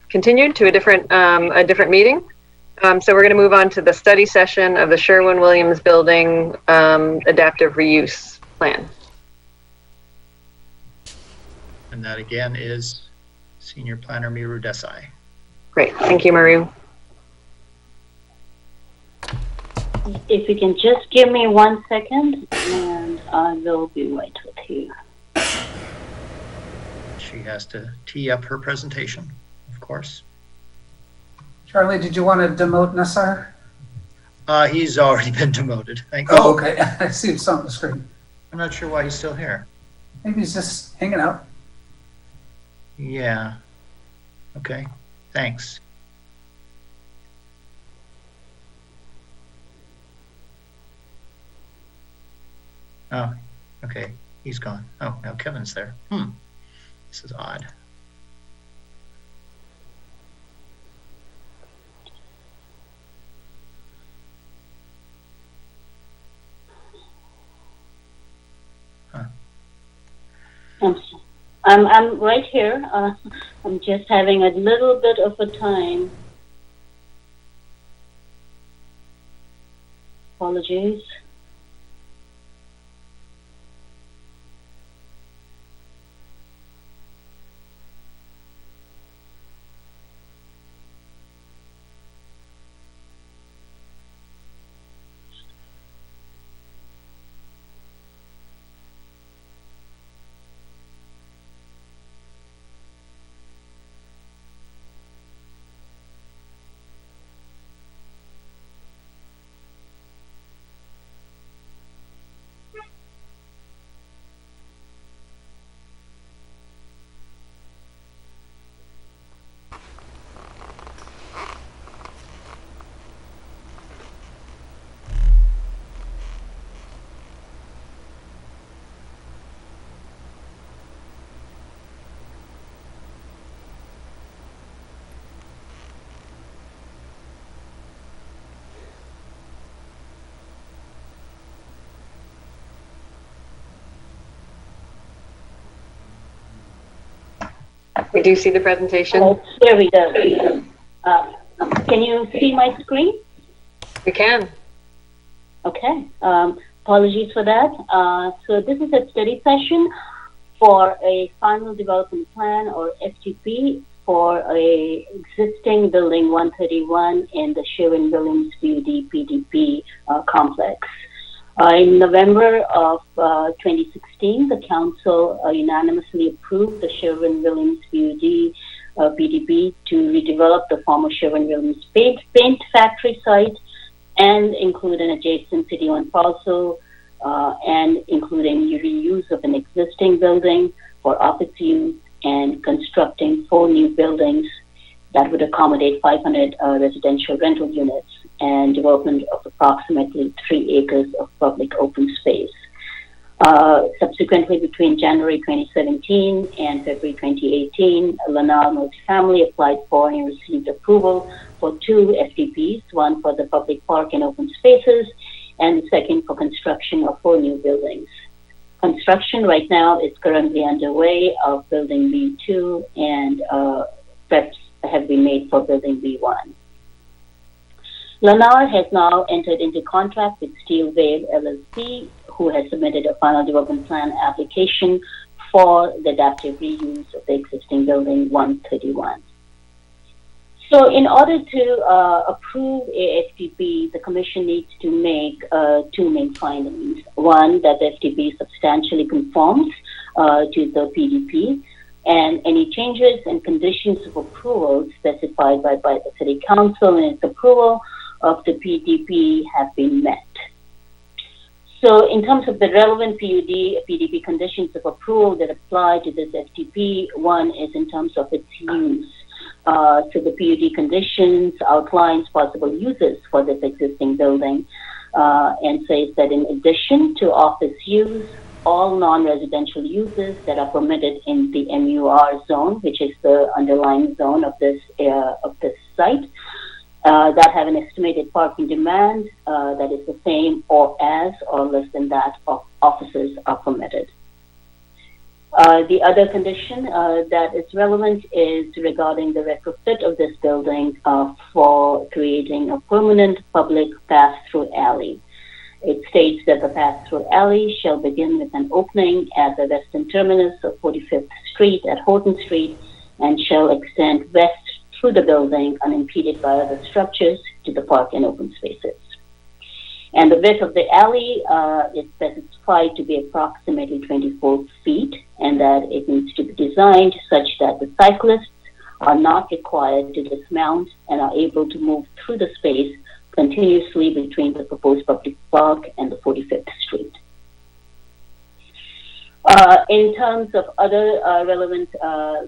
S1: continued to a different meeting. So we're going to move on to the study session of the Sherwin-Williams Building Adaptive Reuse Plan.
S3: And that again is Senior Planner Miru Desai.
S1: Great, thank you, Maru.
S5: If you can just give me 1 second, and I will be right with you.
S3: She has to tee up her presentation, of course.
S4: Charlie, did you want to demote Nassar?
S3: He's already been demoted. Thank you.
S4: Oh, okay. I see him on the screen.
S3: I'm not sure why he's still here.
S4: Maybe he's just hanging out.
S3: Yeah. Okay. Thanks. Oh, okay. He's gone. Oh, now Kevin's there. This is odd.
S5: I'm right here. I'm just having a little bit of a time. Apologies.
S1: We do see the presentation.
S5: There we go. Can you see my screen?
S1: We can.
S5: Okay. Apologies for that. So this is a study session for a final development plan, or FDP, for a existing building 131 in the SHERWIN Buildings BUD PDP complex. In November of 2016, the council unanimously approved the SHERWIN Buildings BUD PDP to redevelop the former SHERWIN Buildings paint factory site and include an adjacent city-owned parcel, and including reuse of an existing building for office use and constructing 4 new buildings that would accommodate 500 residential rental units and development of approximately 3 acres of public open space. Subsequently, between January 2017 and February 2018, Lanal Multifamily applied for and received approval for 2 FDPs, one for the public park and open spaces, and the second for construction of 4 new buildings. Construction right now is currently underway of building B2, and preps have been made for building B1. Lanal has now entered into contract with Steel Wave LLC, who has submitted a final development plan application for the adaptive reuse of the existing building 131. So in order to approve a FDP, the Commission needs to make 2 main findings. One, that the FDP substantially conforms to the PDP, and any changes and conditions of approval specified by the City Council in its approval of the PDP have been met. So in terms of the relevant PDP conditions of approval that apply to this FDP, one is in terms of its use. So the PUD conditions outlines possible uses for this existing building, and says that in addition to office use, all non-residential uses that are permitted in the MUR zone, which is the underlying zone of this site, that have an estimated parking demand that is the same or as or less than that of offices are permitted. The other condition that is relevant is regarding the retrofit of this building for creating a permanent public pass-through alley. It states that the pass-through alley shall begin with an opening at the western terminus of 45th Street at Horton Street and shall extend west through the building unimpeded by other structures to the park and open spaces. And the width of the alley is specified to be approximately 24 feet, and that it needs to be designed such that the cyclists are not required to dismount and are able to move through the space continuously between the proposed public park and the 45th Street. In terms of other relevant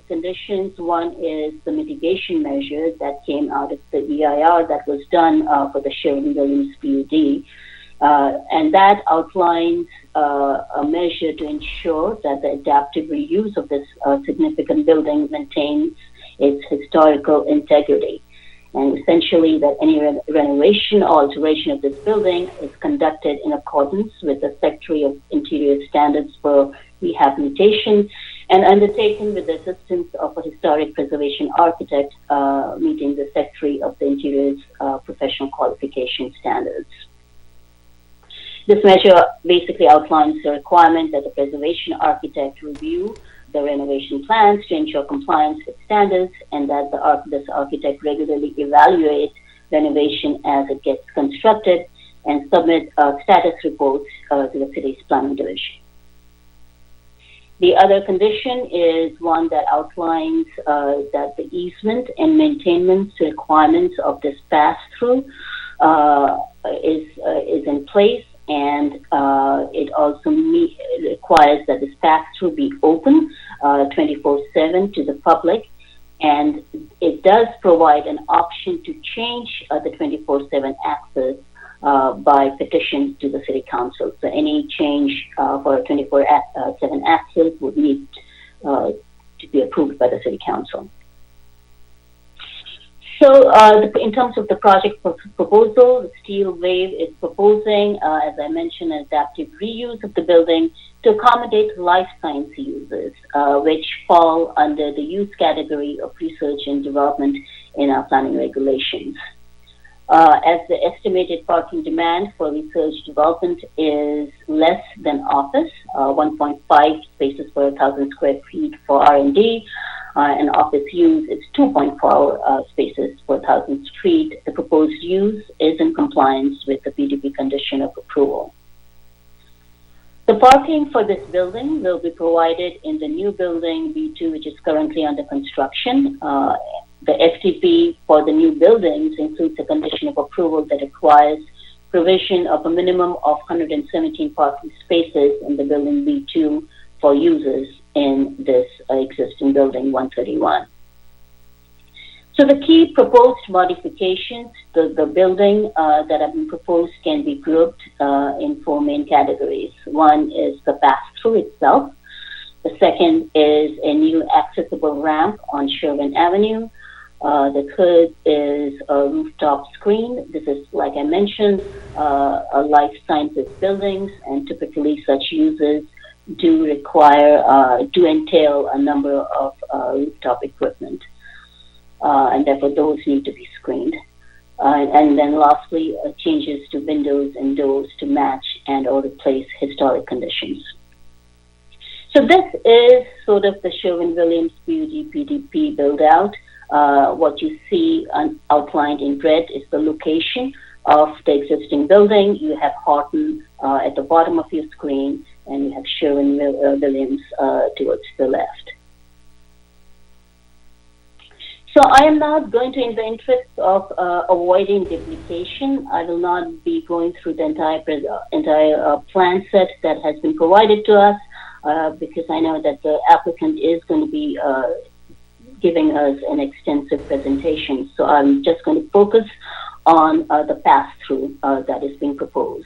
S5: conditions, one is the mitigation measures that came out of the EIR that was done for the SHERWIN Buildings PUD. And that outlines a measure to ensure that the adaptive reuse of this significant building maintains its historical integrity. And essentially that any renovation or alteration of this building is conducted in accordance with the Secretary of Interior Standards for Rehabilitation and undertaken with the assistance of a historic preservation architect meeting the Secretary of the Interior's professional qualification standards. This measure basically outlines the requirement that the preservation architect review the renovation plans to ensure compliance with standards, and that this architect regularly evaluates renovation as it gets constructed and submit status reports to the city's planning division. The other condition is one that outlines that the easement and maintenance requirements of this pass-through is in place, and it also requires that this pass-through be open 24/7 to the public, and it does provide an option to change the 24/7 access by petition to the City Council. So any change for 24/7 access would need to be approved by the City Council. So in terms of the project proposal, the Steel Wave is proposing, as I mentioned, an adaptive reuse of the building to accommodate life science users, which fall under the use category of research and development in our planning regulations. As the estimated parking demand for research development is less than office, 1.5 spaces per 1,000 square feet for R&D, and office use is 2.4 spaces per 1,000 feet, the proposed use is in compliance with the PDP condition of approval. The parking for this building will be provided in the new building B2, which is currently under construction. The FTP for the new buildings includes a condition of approval that requires provision of a minimum of 117 parking spaces in the building B2 for users in this existing building 131. So the key proposed modifications to the building that have been proposed can be grouped in 4 main categories. One is the pass-through itself. The second is a new accessible ramp on Sherwin Avenue. The third is a rooftop screen. This is, like I mentioned, a life sciences buildings, and typically such uses do entail a number of rooftop equipment. And therefore those need to be screened. And then lastly, changes to windows and doors to match and or replace historic conditions. So this is sort of the Sherwin-Williams PUD PDP build out. What you see outlined in red is the location of the existing building. You have Horton at the bottom of your screen, and you have Sherwin-Williams towards the left. So I am not going to, in the interest of avoiding duplication, I will not be going through the entire plan set that has been provided to us, because I know that the applicant is going to be giving us an extensive presentation. So I'm just going to focus on the pass-through that is being proposed.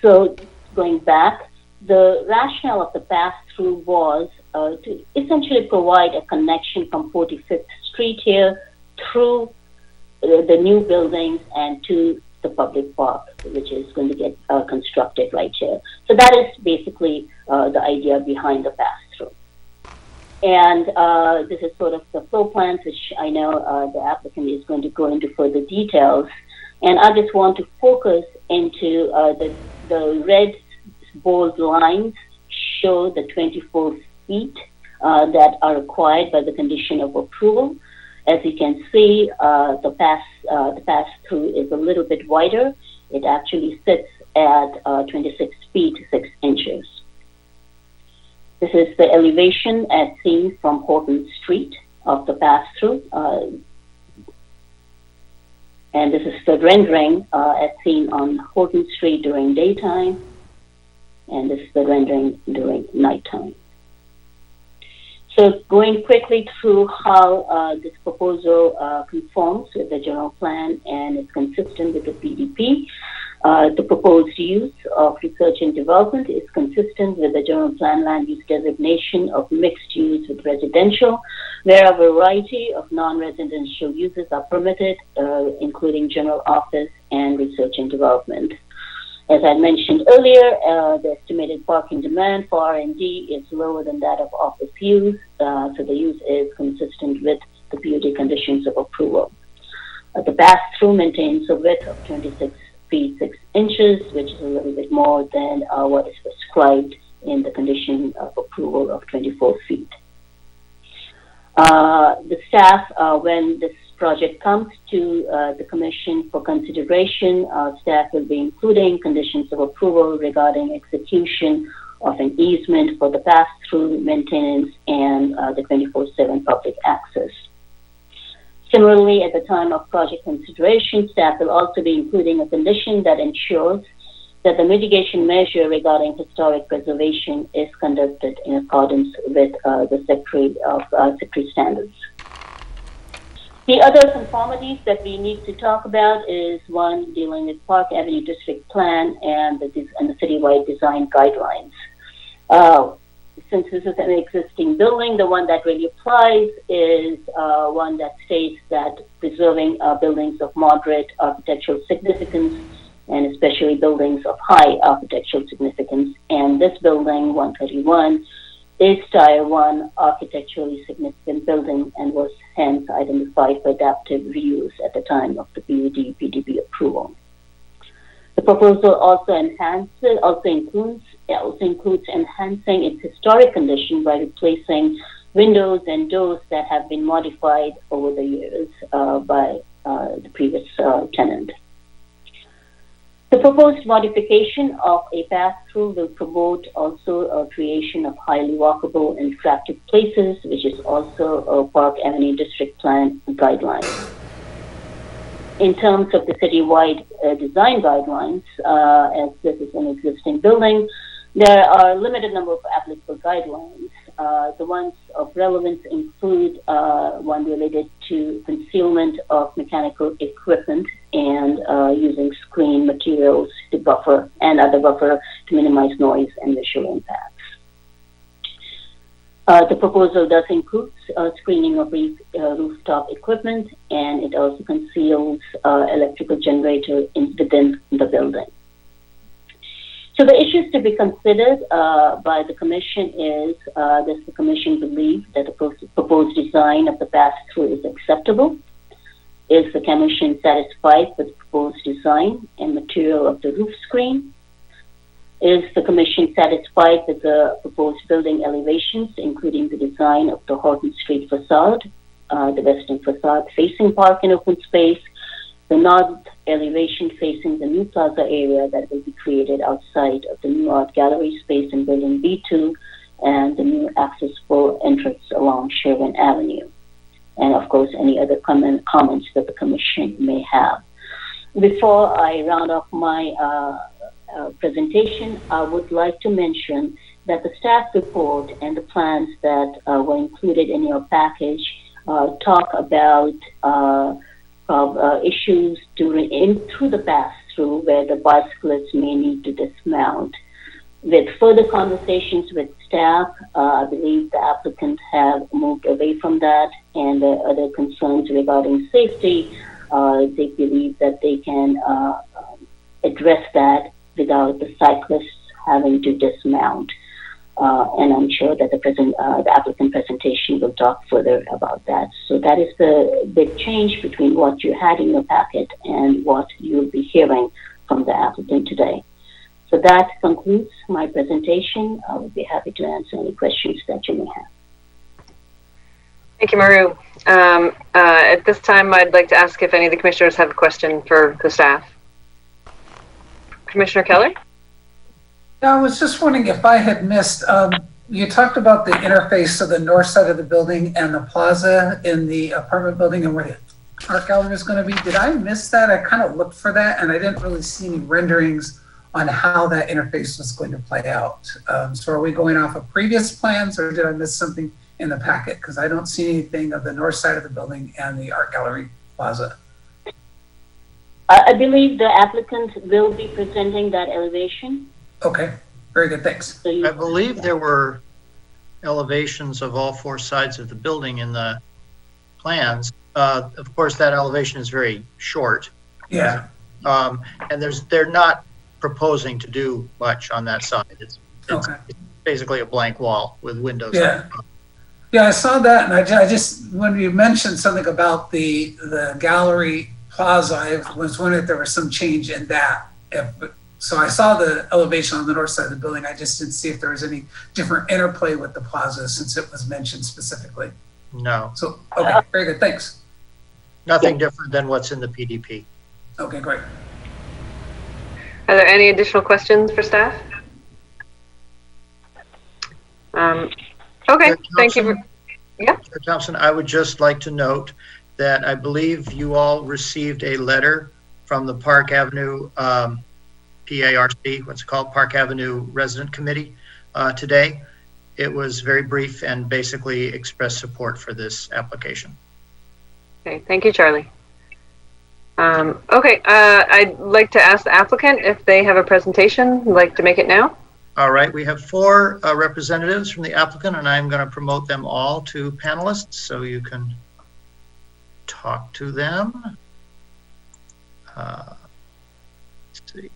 S5: So going back, the rationale of the pass-through was to essentially provide a connection from 45th Street here through the new buildings and to the public park, which is going to get constructed right here. So that is basically the idea behind the pass-through. And this is sort of the flow plans, which I know the applicant is going to go into further details. And I just want to focus into the red bold lines show the 24 feet that are required by the condition of approval. As you can see, the pass-through is a little bit wider. It actually sits at 26 feet 6 inches. This is the elevation as seen from Horton Street of the pass-through. And this is the rendering as seen on Horton Street during daytime. And this is the rendering during nighttime. So going quickly through how this proposal conforms with the general plan and is consistent with the PDP. The proposed use of research and development is consistent with the general plan land use designation of mixed use with residential, where a variety of non-residential uses are permitted, including general office and research and development. As I mentioned earlier, the estimated parking demand for R&D is lower than that of office use, so the use is consistent with the PUD conditions of approval. The pass-through maintains a width of 26 feet 6 inches, which is a little bit more than what is prescribed in the condition of approval of 24 feet. The staff, when this project comes to the Commission for consideration, staff will be including conditions of approval regarding execution of an easement for the pass-through, maintenance, and the 24/7 public access. Similarly, at the time of project consideration, staff will also be including a condition that ensures that the mitigation measure regarding historic preservation is conducted in accordance with the Secretary standards. The other conformities that we need to talk about is one dealing with Park Avenue District Plan and the citywide design guidelines. Since this is an existing building, the one that really applies is one that states that preserving buildings of moderate architectural significance and especially buildings of high architectural significance. And this building, 131, is Tier 1 architecturally significant building and was hence identified for adaptive reuse at the time of the PUD-PDP approval. The proposal also includes enhancing its historic condition by replacing windows and doors that have been modified over the years by the previous tenant. The proposed modification of a pass-through will promote also a creation of highly walkable and attractive places, which is also a Park Avenue District Plan guideline. In terms of the citywide design guidelines, as this is an existing building, there are a limited number of applicable guidelines. The ones of relevance include one related to concealment of mechanical equipment and using screen materials to buffer and other buffer to minimize noise and visual impacts. The proposal does include screening of rooftop equipment, and it also conceals electrical generator within the building. So the issues to be considered by the Commission is, does the Commission believe that the proposed design of the pass-through is acceptable? Is the Commission satisfied with the proposed design and material of the roof screen? Is the Commission satisfied with the proposed building elevations, including the design of the Horton Street facade, the western facade facing park and open space, the north elevation facing the new plaza area that will be created outside of the new art gallery space in building B2, and the new accessible entrance along Sherwin Avenue? And of course, any other comments that the Commission may have. Before I round off my presentation, I would like to mention that the staff report and the plans that were included in your package talk about issues through the pass-through where the bicyclists may need to dismount. With further conversations with staff, I believe the applicants have moved away from that, and the other concerns regarding safety, they believe that they can address that without the cyclists having to dismount. And I'm sure that the applicant presentation will talk further about that. So that is the big change between what you had in your packet and what you'll be hearing from the applicant today. So that concludes my presentation. I would be happy to answer any questions that you may have.
S1: Thank you, Maru. At this time, I'd like to ask if any of the commissioners have a question for the staff. Commissioner Keller?
S4: Yeah, I was just wondering if I had missed, you talked about the interface of the north side of the building and the plaza in the apartment building and where the art gallery is going to be. Did I miss that? I kind of looked for that and I didn't really see any renderings on how that interface was going to play out. So are we going off of previous plans or did I miss something in the packet? Because I don't see anything of the north side of the building and the art gallery plaza.
S5: I believe the applicant will be presenting that elevation.
S4: Okay, very good, thanks.
S5: So
S3: I believe there were elevations of all four sides of the building in the plans. Of course, that elevation is very short.
S4: Yeah.
S3: And they're not proposing to do much on that side. It's
S4: Okay.
S3: basically a blank wall with windows.
S4: Yeah. Yeah, I saw that, and I just when you mentioned something about the gallery plaza, I was wondering if there was some change in that. So I saw the elevation on the north side of the building. I just didn't see if there was any different interplay with the plaza since it was mentioned specifically.
S3: No.
S4: So, okay, very good, thanks.
S3: Nothing different than what's in the PDP.
S4: Okay, great.
S1: Are there any additional questions for staff? Okay, thank you. Yeah.
S3: Chair Thompson, I would just like to note that I believe you all received a letter from the Park Avenue PARC, what's it called, Park Avenue Resident Committee today. It was very brief and basically expressed support for this application.
S1: Okay, thank you, Charlie. Okay, I'd like to ask the applicant if they have a presentation. I'd like to make it now.
S3: All right, we have four representatives from the applicant, and I'm going to promote them all to panelists so you can talk to them. Let's see.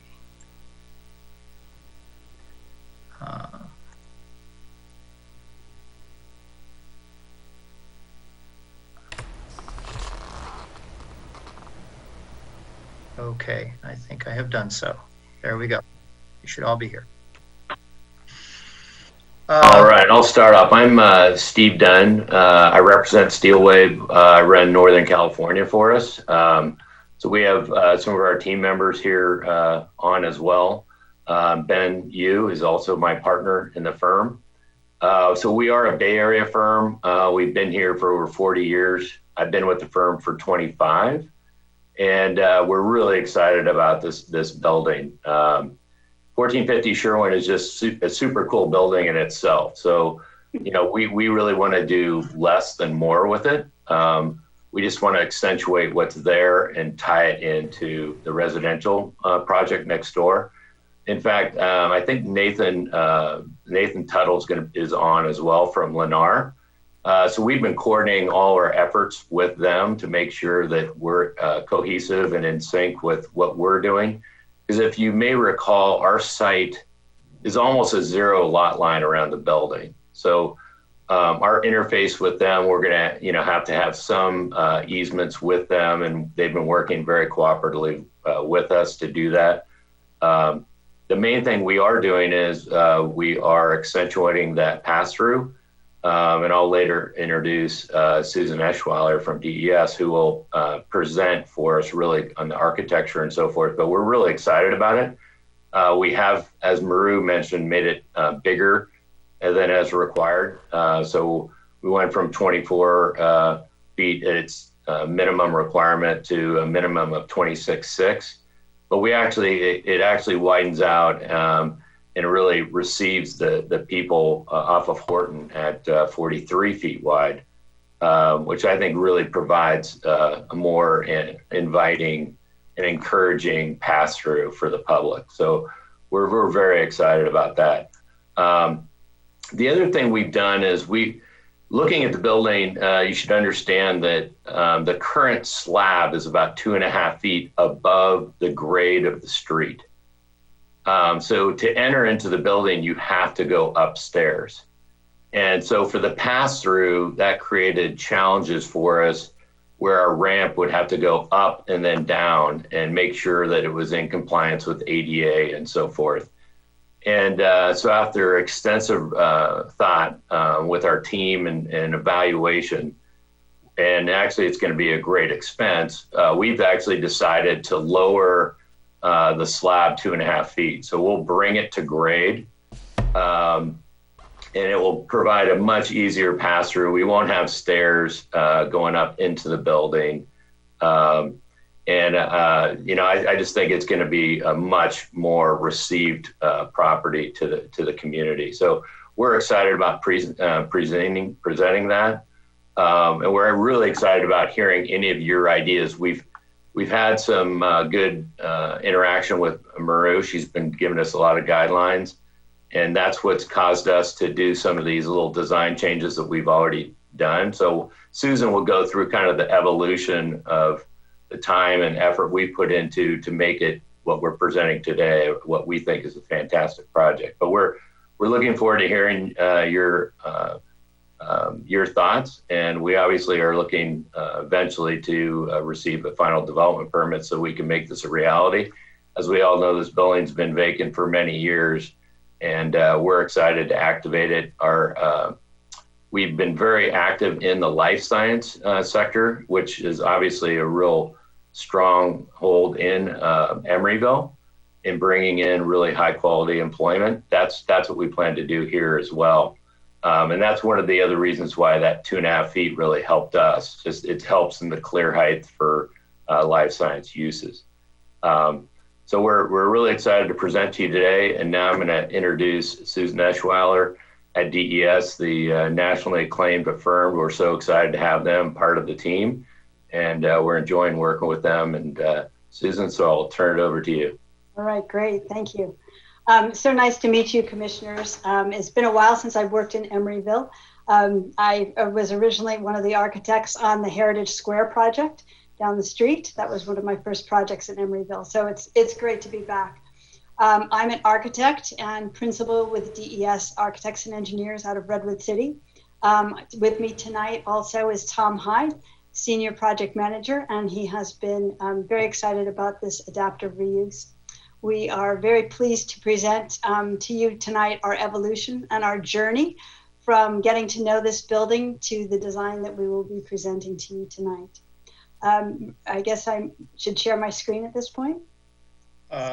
S3: Okay, I think I have done so. There we go. You should all be here.
S12: All right, I'll start off. I'm Steve Dunn. I represent Steelwave. I run Northern California for us. So we have some of our team members here on as well. Ben Yu is also my partner in the firm. So we are a Bay Area firm. We've been here for over 40 years. I've been with the firm for 25. And we're really excited about this building. 1450 Sherwin is just a super cool building in itself. So, you know, we really want to do less than more with it. We just want to accentuate what's there and tie it into the residential project next door. In fact, I think Nathan Tuttle's is on as well from Lennar. So we've been coordinating all our efforts with them to make sure that we're cohesive and in sync with what we're doing. Because if you may recall, our site is almost a zero lot line around the building. So our interface with them, we're going to, have to have some easements with them, and they've been working very cooperatively with us to do that. The main thing we are doing is we are accentuating that pass-through. And I'll later introduce Susan Eschweiler from DES, who will present for us really on the architecture and so forth. But we're really excited about it. We have, as Maru mentioned, made it bigger than as required. So we went from 24 feet at its minimum requirement to a minimum of 26.6. But it actually widens out and really receives the people off of Horton at 43 feet wide, which I think really provides a more inviting and encouraging pass-through for the public. So we're very excited about that. The other thing we've done is looking at the building, you should understand that the current slab is about 2.5 feet above the grade of the street. So to enter into the building, you have to go upstairs. And so for the pass-through, that created challenges for us where our ramp would have to go up and then down and make sure that it was in compliance with ADA and so forth. And so after extensive thought with our team and evaluation, and actually it's going to be a great expense, we've actually decided to lower the slab 2.5 feet. So we'll bring it to grade, and it will provide a much easier pass through. We won't have stairs going up into the building. I just think it's going to be a much more received property to the community. So we're excited about presenting that. And we're really excited about hearing any of your ideas. We've had some good interaction with Maru. She's been giving us a lot of guidelines, and that's what's caused us to do some of these little design changes that we've already done. So Susan will go through kind of the evolution of the time and effort we put into to make it what we're presenting today, what we think is a fantastic project. But we're looking forward to hearing your thoughts, and we obviously are looking eventually to receive a final development permit so we can make this a reality. As we all know, this building's been vacant for many years, and we're excited to activate it. We've been very active in the life science sector, which is obviously a real stronghold in Emeryville, in bringing in really high quality employment. That's what we plan to do here as well. And that's one of the other reasons why that 2.5 feet really helped us. Just it helps in the clear height for life science uses. So we're really excited to present to you today. And now I'm going to introduce Susan Eschweiler at DES, the nationally acclaimed firm. We're so excited to have them part of the team, and we're enjoying working with them. And Susan, so I'll turn it over to you.
S13: All right, great. Thank you. So nice to meet you, commissioners. It's been a while since I've worked in Emeryville. I was originally one of the architects on the Heritage Square project down the street. That was one of my first projects in Emeryville. So it's great to be back. I'm an architect and principal with DES Architects and Engineers out of Redwood City. With me tonight also is Tom Hyde, Senior Project Manager, and he has been very excited about this adaptive reuse. We are very pleased to present to you tonight our evolution and our journey from getting to know this building to the design that we will be presenting to you tonight. I guess I should share my screen at this point.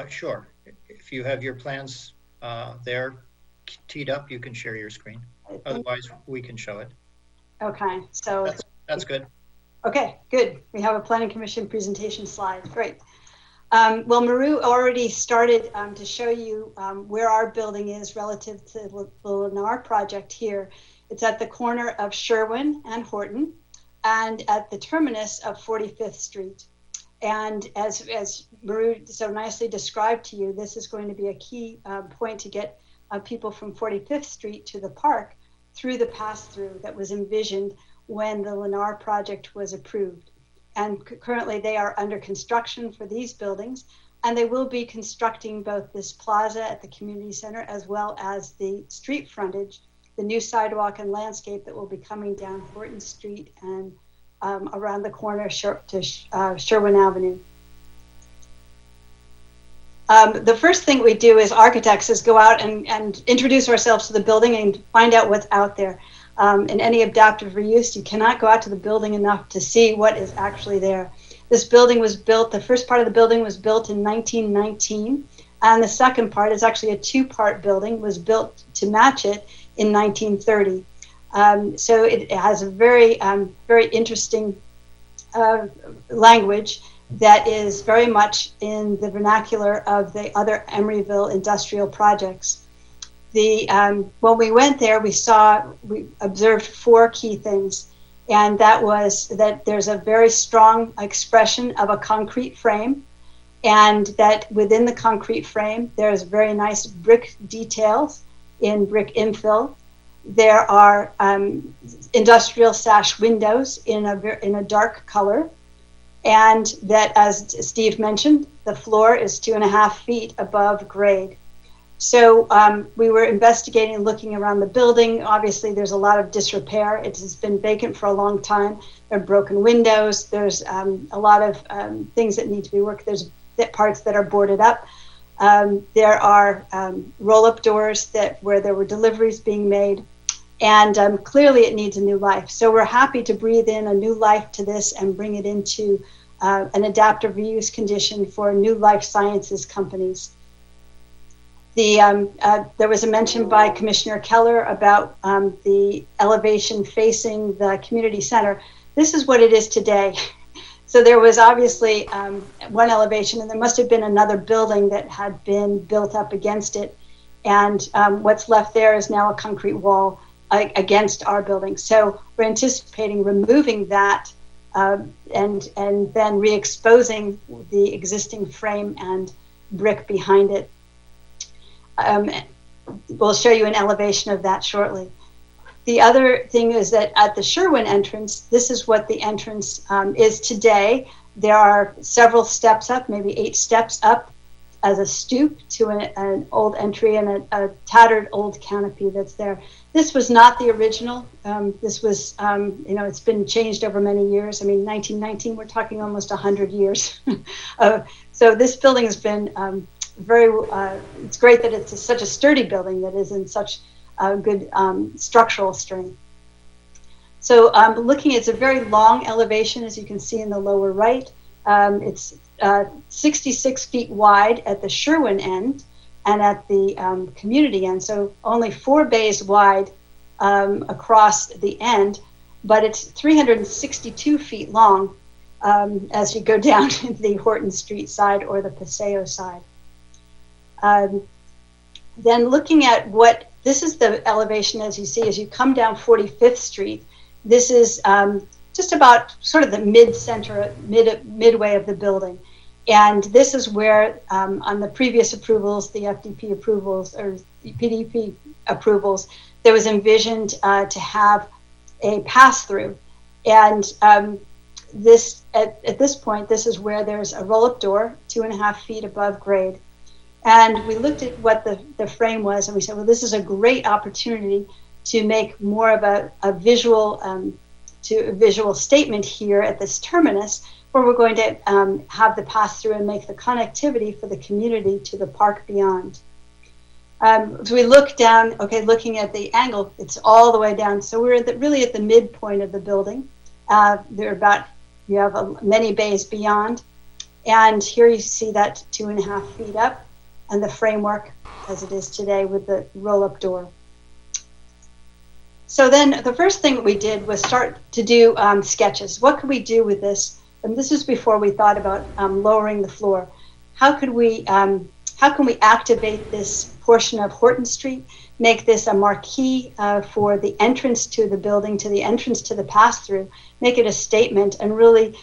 S3: Sure. If you have your plans there teed up, you can share your screen. Otherwise, we can show it.
S13: Okay, so
S3: that's good.
S13: Okay, good. We have a Planning Commission presentation slide. Great. Well, Maru already started to show you where our building is relative to the Lennar project here. It's at the corner of Sherwin and Horton and at the terminus of 45th Street. And as Maru so nicely described to you, this is going to be a key point to get people from 45th Street to the park through the pass-through that was envisioned when the Lennar project was approved. And currently they are under construction for these buildings, and they will be constructing both this plaza at the community center as well as the street frontage, the new sidewalk and landscape that will be coming down Horton Street and around the corner to Sherwin Avenue. The first thing we do as architects is go out and introduce ourselves to the building and find out what's out there. In any adaptive reuse, you cannot go out to the building enough to see what is actually there. This building was built, the first part of the building was built in 1919, and the second part is actually a two-part building, was built to match it in 1930. So it has a very, very interesting language that is very much in the vernacular of the other Emeryville industrial projects. When we went there, we observed four key things, and that was that there's a very strong expression of a concrete frame, and that within the concrete frame, there's very nice brick details in brick infill. There are industrial sash windows in a dark color, and that, as Steve mentioned, the floor is 2.5 feet above grade. So we were investigating and looking around the building. Obviously, there's a lot of disrepair. It has been vacant for a long time. There are broken windows. There's a lot of things that need to be worked. There's parts that are boarded up. There are roll-up doors where there were deliveries being made. And clearly it needs a new life. So we're happy to breathe in a new life to this and bring it into an adaptive reuse condition for new life sciences companies. There was a mention by Commissioner Keller about the elevation facing the community center. This is what it is today. So there was obviously one elevation, and there must have been another building that had been built up against it. And what's left there is now a concrete wall against our building. So we're anticipating removing that and then re-exposing the existing frame and brick behind it. We'll show you an elevation of that shortly. The other thing is that at the Sherwin entrance, this is what the entrance is today. There are several steps up, maybe 8 steps up as a stoop to an old entry and a tattered old canopy that's there. This was not the original. This was, it's been changed over many years. I mean, 1919, we're talking almost 100 years. So this building has been it's great that it's such a sturdy building that is in such good structural strength. So looking, it's a very long elevation, as you can see in the lower right. It's 66 feet wide at the Sherwin end and at the community end. So only 4 bays wide across the end, but it's 362 feet long as you go down to the Horton Street side or the Paseo side. Then looking at this is the elevation as you see as you come down 45th Street. This is just about sort of the midway of the building. And this is where on the previous approvals, the FDP approvals or the PDP approvals, there was envisioned to have a pass-through. And at this point, this is where there's a roll-up door 2.5 feet above grade. And we looked at what the frame was, and we said, well, this is a great opportunity to make more of a visual statement here at this terminus, where we're going to have the pass through and make the connectivity for the community to the park beyond. So we look down, okay, looking at the angle, it's all the way down. So we're really at the midpoint of the building. You have many bays beyond. And here you see that 2.5 feet up, and the framework as it is today with the roll-up door. So then the first thing that we did was start to do sketches. What could we do with this? And this is before we thought about lowering the floor. How can we activate this portion of Horton Street, make this a marquee for the entrance to the building, to the entrance to the pass-through, make it a statement, and really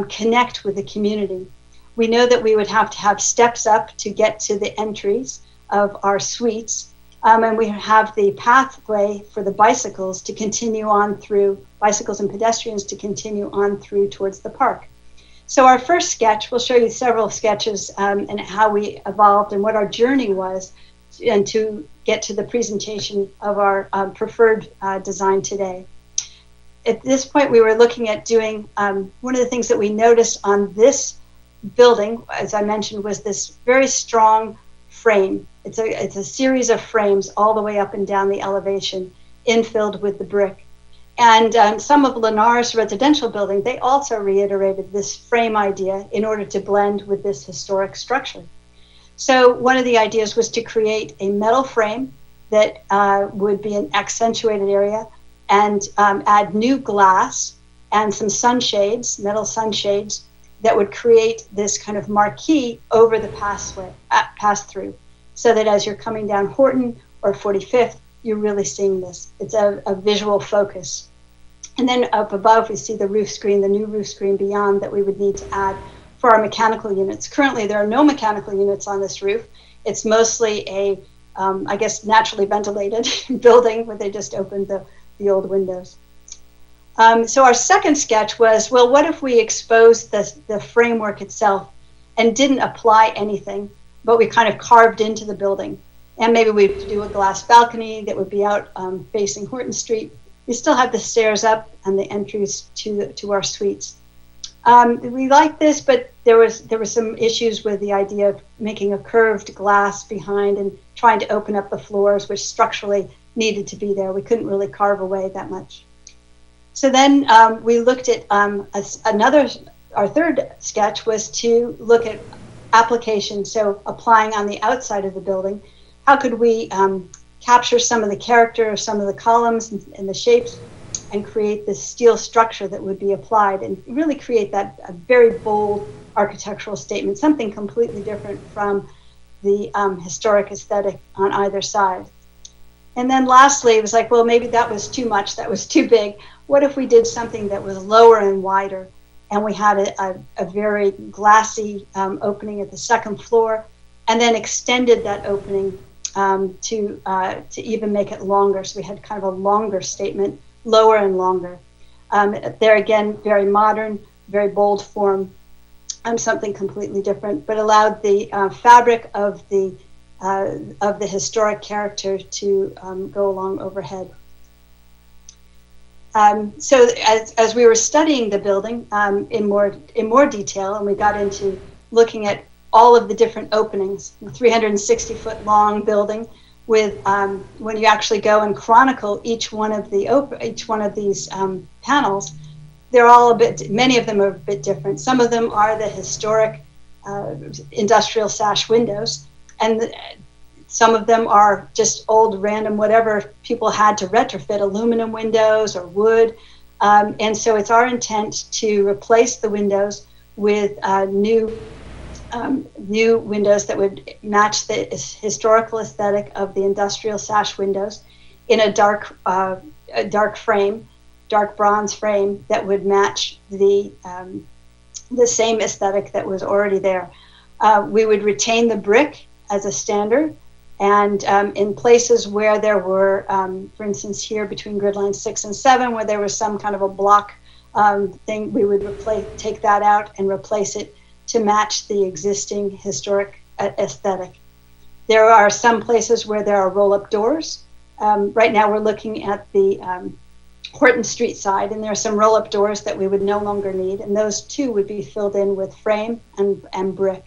S13: connect with the community. We know that we would have to have steps up to get to the entries of our suites, and we have the pathway for the bicycles to continue on through, bicycles and pedestrians to continue on through towards the park. So our first sketch, we'll show you several sketches and how we evolved and what our journey was, and to get to the presentation of our preferred design today. At this point, we were looking at doing, one of the things that we noticed on this building, as I mentioned, was this very strong frame. It's a series of frames all the way up and down the elevation, infilled with the brick. And some of Lennar's residential building, they also reiterated this frame idea in order to blend with this historic structure. So one of the ideas was to create a metal frame that would be an accentuated area, and add new glass and some sunshades, metal sunshades, that would create this kind of marquee over the pass-through, so that as you're coming down Horton or 45th, you're really seeing this. It's a visual focus. And then up above, we see the roof screen, the new roof screen beyond that we would need to add for our mechanical units. Currently, there are no mechanical units on this roof. It's mostly a, I guess, naturally ventilated building where they just opened the old windows. So our second sketch was, well, what if we exposed the framework itself and didn't apply anything, but we kind of carved into the building? And maybe we'd do a glass balcony that would be out facing Horton Street. We still have the stairs up and the entries to our suites. We liked this, but there were some issues with the idea of making a curved glass behind and trying to open up the floors, which structurally needed to be there. We couldn't really carve away that much. So then we looked at our third sketch was to look at application, so applying on the outside of the building. How could we capture some of the character of some of the columns and the shapes and create this steel structure that would be applied and really create that a very bold architectural statement, something completely different from the historic aesthetic on either side. And then lastly, it was like, well, maybe that was too much, that was too big. What if we did something that was lower and wider, and we had a very glassy opening at the second floor, and then extended that opening to even make it longer. So we had kind of a longer statement, lower and longer. There again, very modern, very bold form, something completely different, but allowed the fabric of the historic character to go along overhead. So as we were studying the building in more detail, and we got into looking at all of the different openings, the 360-foot long building, with when you actually go and chronicle each one of these panels, they're all many of them are a bit different. Some of them are the historic industrial sash windows, and some of them are just old random whatever people had to retrofit, aluminum windows or wood. And so it's our intent to replace the windows with new windows that would match the historical aesthetic of the industrial sash windows in a dark frame, dark bronze frame that would match the same aesthetic that was already there. We would retain the brick as a standard, and in places where there were, for instance, here between grid lines 6 and 7, where there was some kind of a block thing, we would take that out and replace it to match the existing historic aesthetic. There are some places where there are roll-up doors. Right now we're looking at the Horton Street side, and there are some roll-up doors that we would no longer need, and those too would be filled in with frame and brick.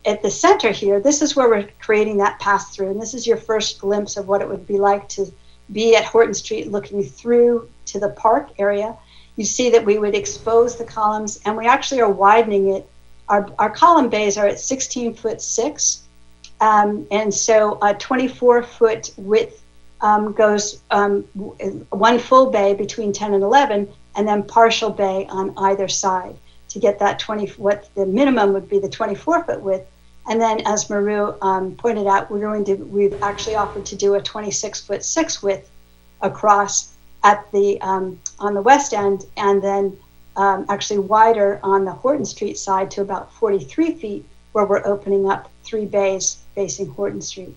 S13: At the center here, this is where we're creating that pass-through, and this is your first glimpse of what it would be like to be at Horton Street looking through to the park area. You see that we would expose the columns, and we actually are widening it. Our column bays are at 16'6", and so a 24-foot width goes one full bay between 10 and 11, and then partial bay on either side to get that what the minimum would be the 24-foot width. And then, as Maru pointed out, we've actually offered to do a 26'6" width across at the on the west end, and then actually wider on the Horton Street side to about 43 feet, where we're opening up 3 bays facing Horton Street.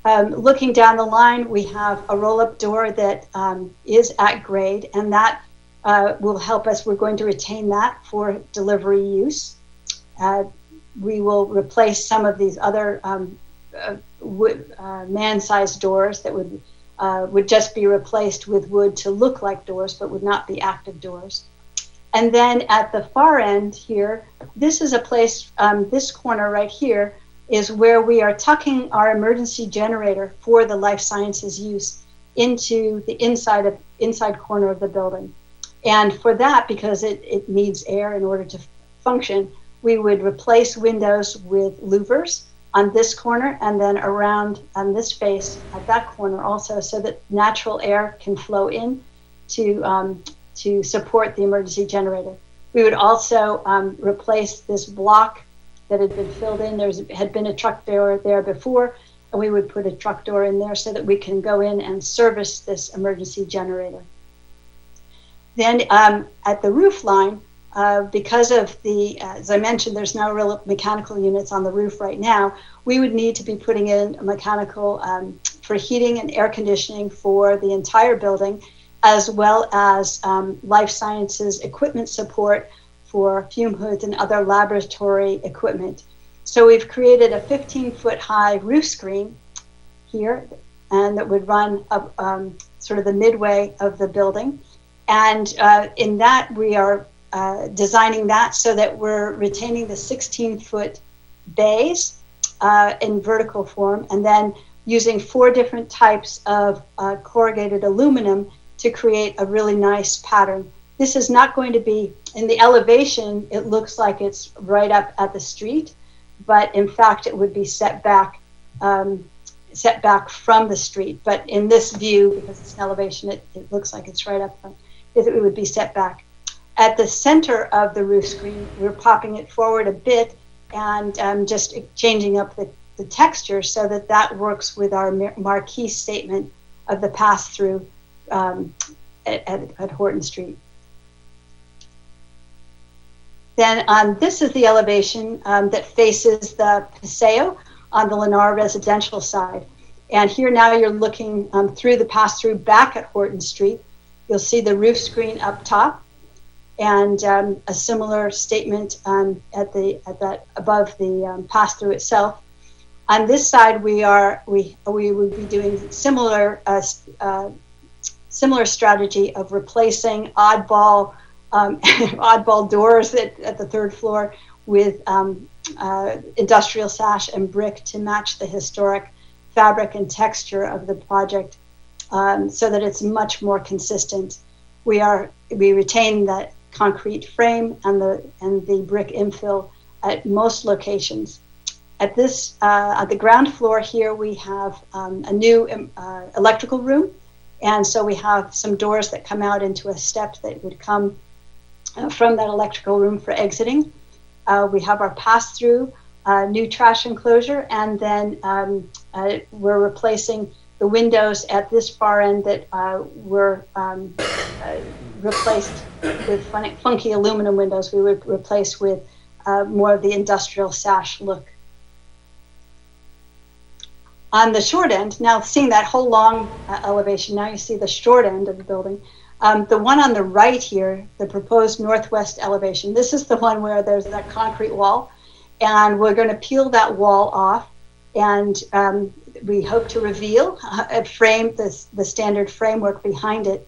S13: Looking down the line, we have a roll-up door that is at grade, and that will help us. We're going to retain that for delivery use. We will replace some of these other man-sized doors that would just be replaced with wood to look like doors, but would not be active doors. And then at the far end here, this is a place, this corner right here is where we are tucking our emergency generator for the life sciences use into the inside corner of the building. And for that, because it needs air in order to function, we would replace windows with louvers on this corner, and then around on this face at that corner also, so that natural air can flow in to support the emergency generator. We would also replace this block that had been filled in. There had been a truck door there before, and we would put a truck door in there so that we can go in and service this emergency generator. Then at the roof line, because of as I mentioned, there's no real mechanical units on the roof right now, we would need to be putting in a mechanical for heating and air conditioning for the entire building, as well as life sciences equipment support for fume hoods and other laboratory equipment. So we've created a 15-foot high roof screen here, and that would run up sort of the midway of the building. And in that, we are designing that so that we're retaining the 16-foot bays in vertical form, and then using 4 different types of corrugated aluminum to create a really nice pattern. This is not going to be, in the elevation, it looks like it's right up at the street, but in fact it would be set back from the street. But in this view, because it's an elevation, it looks like it's right up front. It would be set back. At the center of the roof screen, we're popping it forward a bit and just changing up the texture so that that works with our marquee statement of the pass-through at Horton Street. Then this is the elevation that faces the Paseo on the Lennar residential side. And here now you're looking through the pass-through back at Horton Street. You'll see the roof screen up top, and a similar statement at that above the pass-through itself. On this side, we would be doing similar strategy of replacing oddball doors at the 3rd floor with industrial sash and brick to match the historic fabric and texture of the project, so that it's much more consistent. We retain that concrete frame and the brick infill at most locations. At the ground floor here, we have a new electrical room, and so we have some doors that come out into a step that would come from that electrical room for exiting. We have our pass-through, new trash enclosure, and then we're replacing the windows at this far end that were replaced with funky aluminum windows. We would replace with more of the industrial sash look. On the short end, now seeing that whole long elevation, now you see the short end of the building. The one on the right here, the proposed northwest elevation, this is the one where there's that concrete wall, and we're going to peel that wall off And we hope to reveal a frame, the standard framework behind it.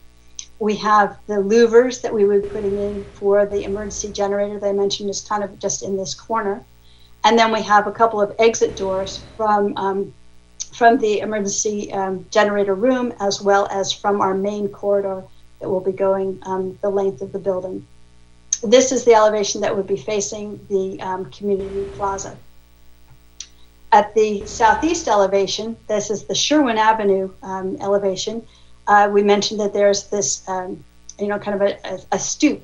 S13: We have the louvers that we would be putting in for the emergency generator that I mentioned is kind of just in this corner. And then we have a couple of exit doors from the emergency generator room, as well as from our main corridor that will be going the length of the building. This is the elevation that would be facing the community plaza. At the southeast elevation, this is the Sherwin Avenue elevation. We mentioned that there's this, kind of a stoop.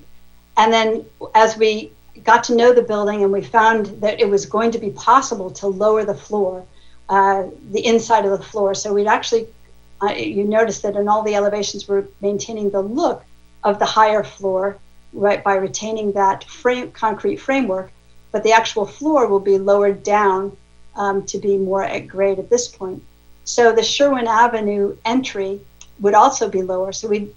S13: And then as we got to know the building and we found that it was going to be possible to lower the floor, the inside of the floor. So we'd actually, you notice that in all the elevations, we're maintaining the look of the higher floor, right, by retaining that concrete framework, but the actual floor will be lowered down to be more at grade at this point. So the Sherwin Avenue entry would also be lower. So we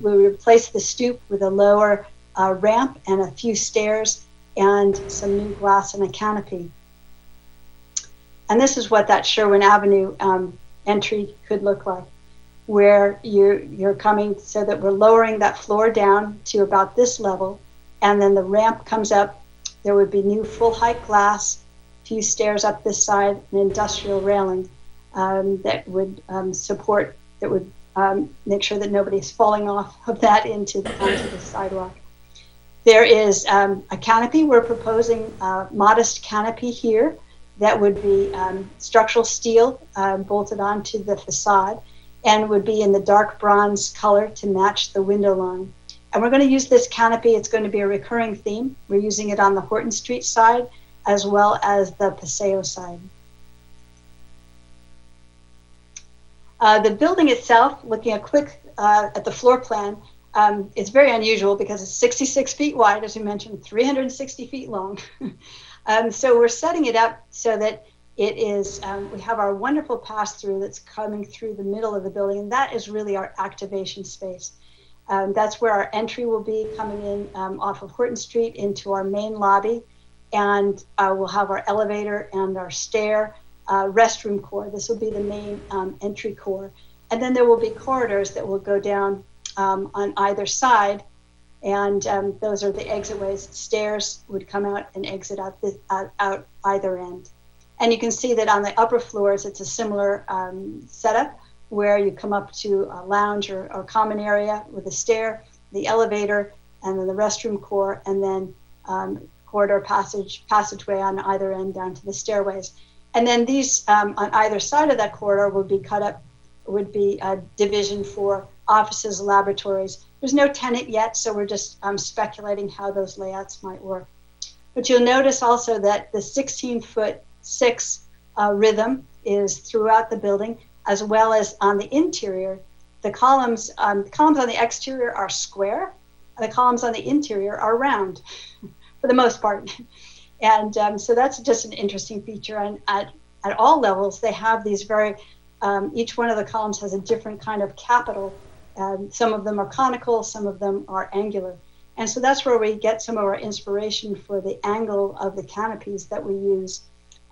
S13: replace the stoop with a lower ramp and a few stairs and some new glass and a canopy. And this is what that Sherwin Avenue entry could look like, where you're coming so that we're lowering that floor down to about this level, and then the ramp comes up. There would be new full height glass, few stairs up this side, an industrial railing that would make sure that nobody's falling off of that onto the sidewalk. There is a canopy. We're proposing a modest canopy here that would be structural steel bolted onto the facade and would be in the dark bronze color to match the window line. And we're going to use this canopy. It's going to be a recurring theme. We're using it on the Horton Street side as well as the Paseo side. The building itself, looking at the floor plan, it's very unusual because it's 66 feet wide, as we mentioned, 360 feet long. So we're setting it up so that it is, we have our wonderful pass-through that's coming through the middle of the building, and that is really our activation space. That's where our entry will be, coming in off of Horton Street into our main lobby, and we'll have our elevator and our stair, restroom core. This will be the main entry core. And then there will be corridors that will go down on either side, and those are the exit ways. Stairs would come out and exit out either end. And you can see that on the upper floors, it's a similar setup where you come up to a lounge or common area with a stair, the elevator, and then the restroom core, and then corridor passageway on either end down to the stairways. And then these on either side of that corridor would be cut up, would be a division for offices, laboratories. There's no tenant yet, so we're just speculating how those layouts might work. But you'll notice also that the 16'6" rhythm is throughout the building, as well as on the interior. The columns on the exterior are square, and the columns on the interior are round, for the most part. And so that's just an interesting feature. And at all levels, they have these very, each one of the columns has a different kind of capital. Some of them are conical, some of them are angular. And so that's where we get some of our inspiration for the angle of the canopies that we use.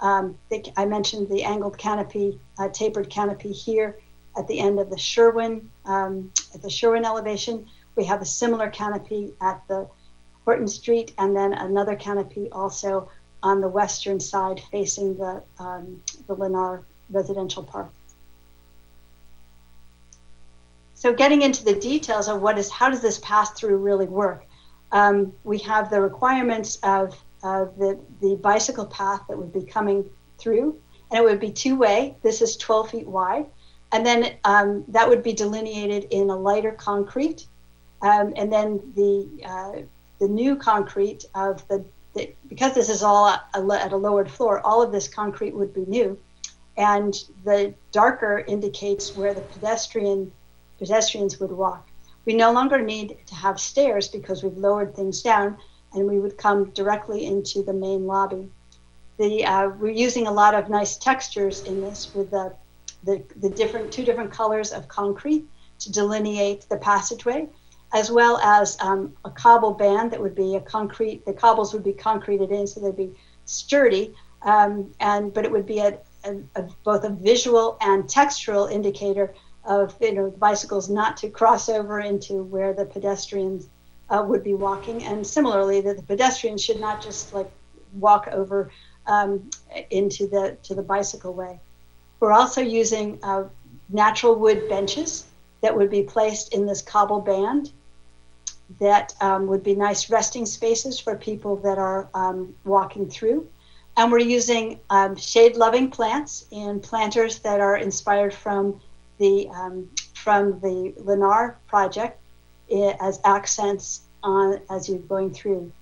S13: I mentioned the angled canopy, tapered canopy here at the end of the Sherwin, elevation. We have a similar canopy at the Horton Street, and then another canopy also on the western side facing the Lennar residential park. So getting into the details of how does this pass through really work? We have the requirements of the bicycle path that would be coming through, and it would be two-way. This is 12 feet wide, and then that would be delineated in a lighter concrete, and then the new concrete because this is all at a lowered floor, all of this concrete would be new, and the darker indicates where the pedestrians would walk. We no longer need to have stairs because we've lowered things down, and we would come directly into the main lobby. We're using a lot of nice textures in this with the two different colors of concrete to delineate the passageway, as well as a cobble band that would be the cobbles would be concreted in, so they'd be sturdy, but it would be at both a visual and textural indicator of bicycles not to cross over into where the pedestrians would be walking, and similarly that the pedestrians should not just like walk over into the bicycle way. We're also using natural wood benches that would be placed in this cobble band that would be nice resting spaces for people that are walking through. And we're using shade-loving plants and planters that are inspired from the Lennar project as accents on as you're going through.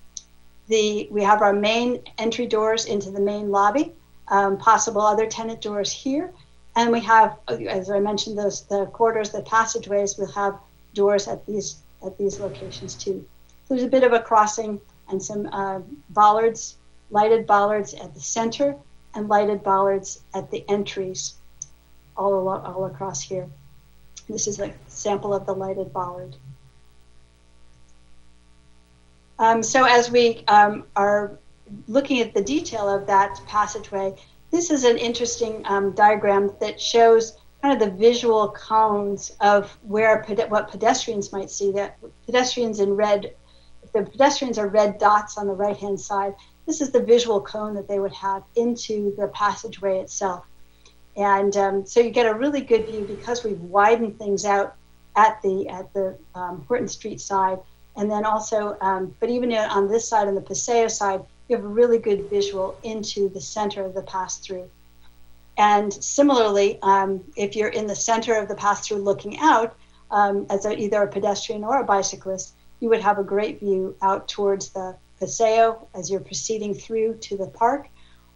S13: We have our main entry doors into the main lobby, possible other tenant doors here, and we have, as I mentioned, the corridors, the passageways will have doors at these locations too. So there's a bit of a crossing and some bollards, lighted bollards at the center and lighted bollards at the entries all across here. This is a sample of the lighted bollard. So as we are looking at the detail of that passageway, this is an interesting diagram that shows kind of the visual cones of where what pedestrians might see. That pedestrians in red, if the pedestrians are red dots on the right-hand side, this is the visual cone that they would have into the passageway itself. And so you get a really good view because we've widened things out at the Horton Street side. And then also, but even on this side, on the Paseo side, you have a really good visual into the center of the pass-through. And similarly, if you're in the center of the pass-through looking out, as either a pedestrian or a bicyclist, you would have a great view out towards the Paseo as you're proceeding through to the park,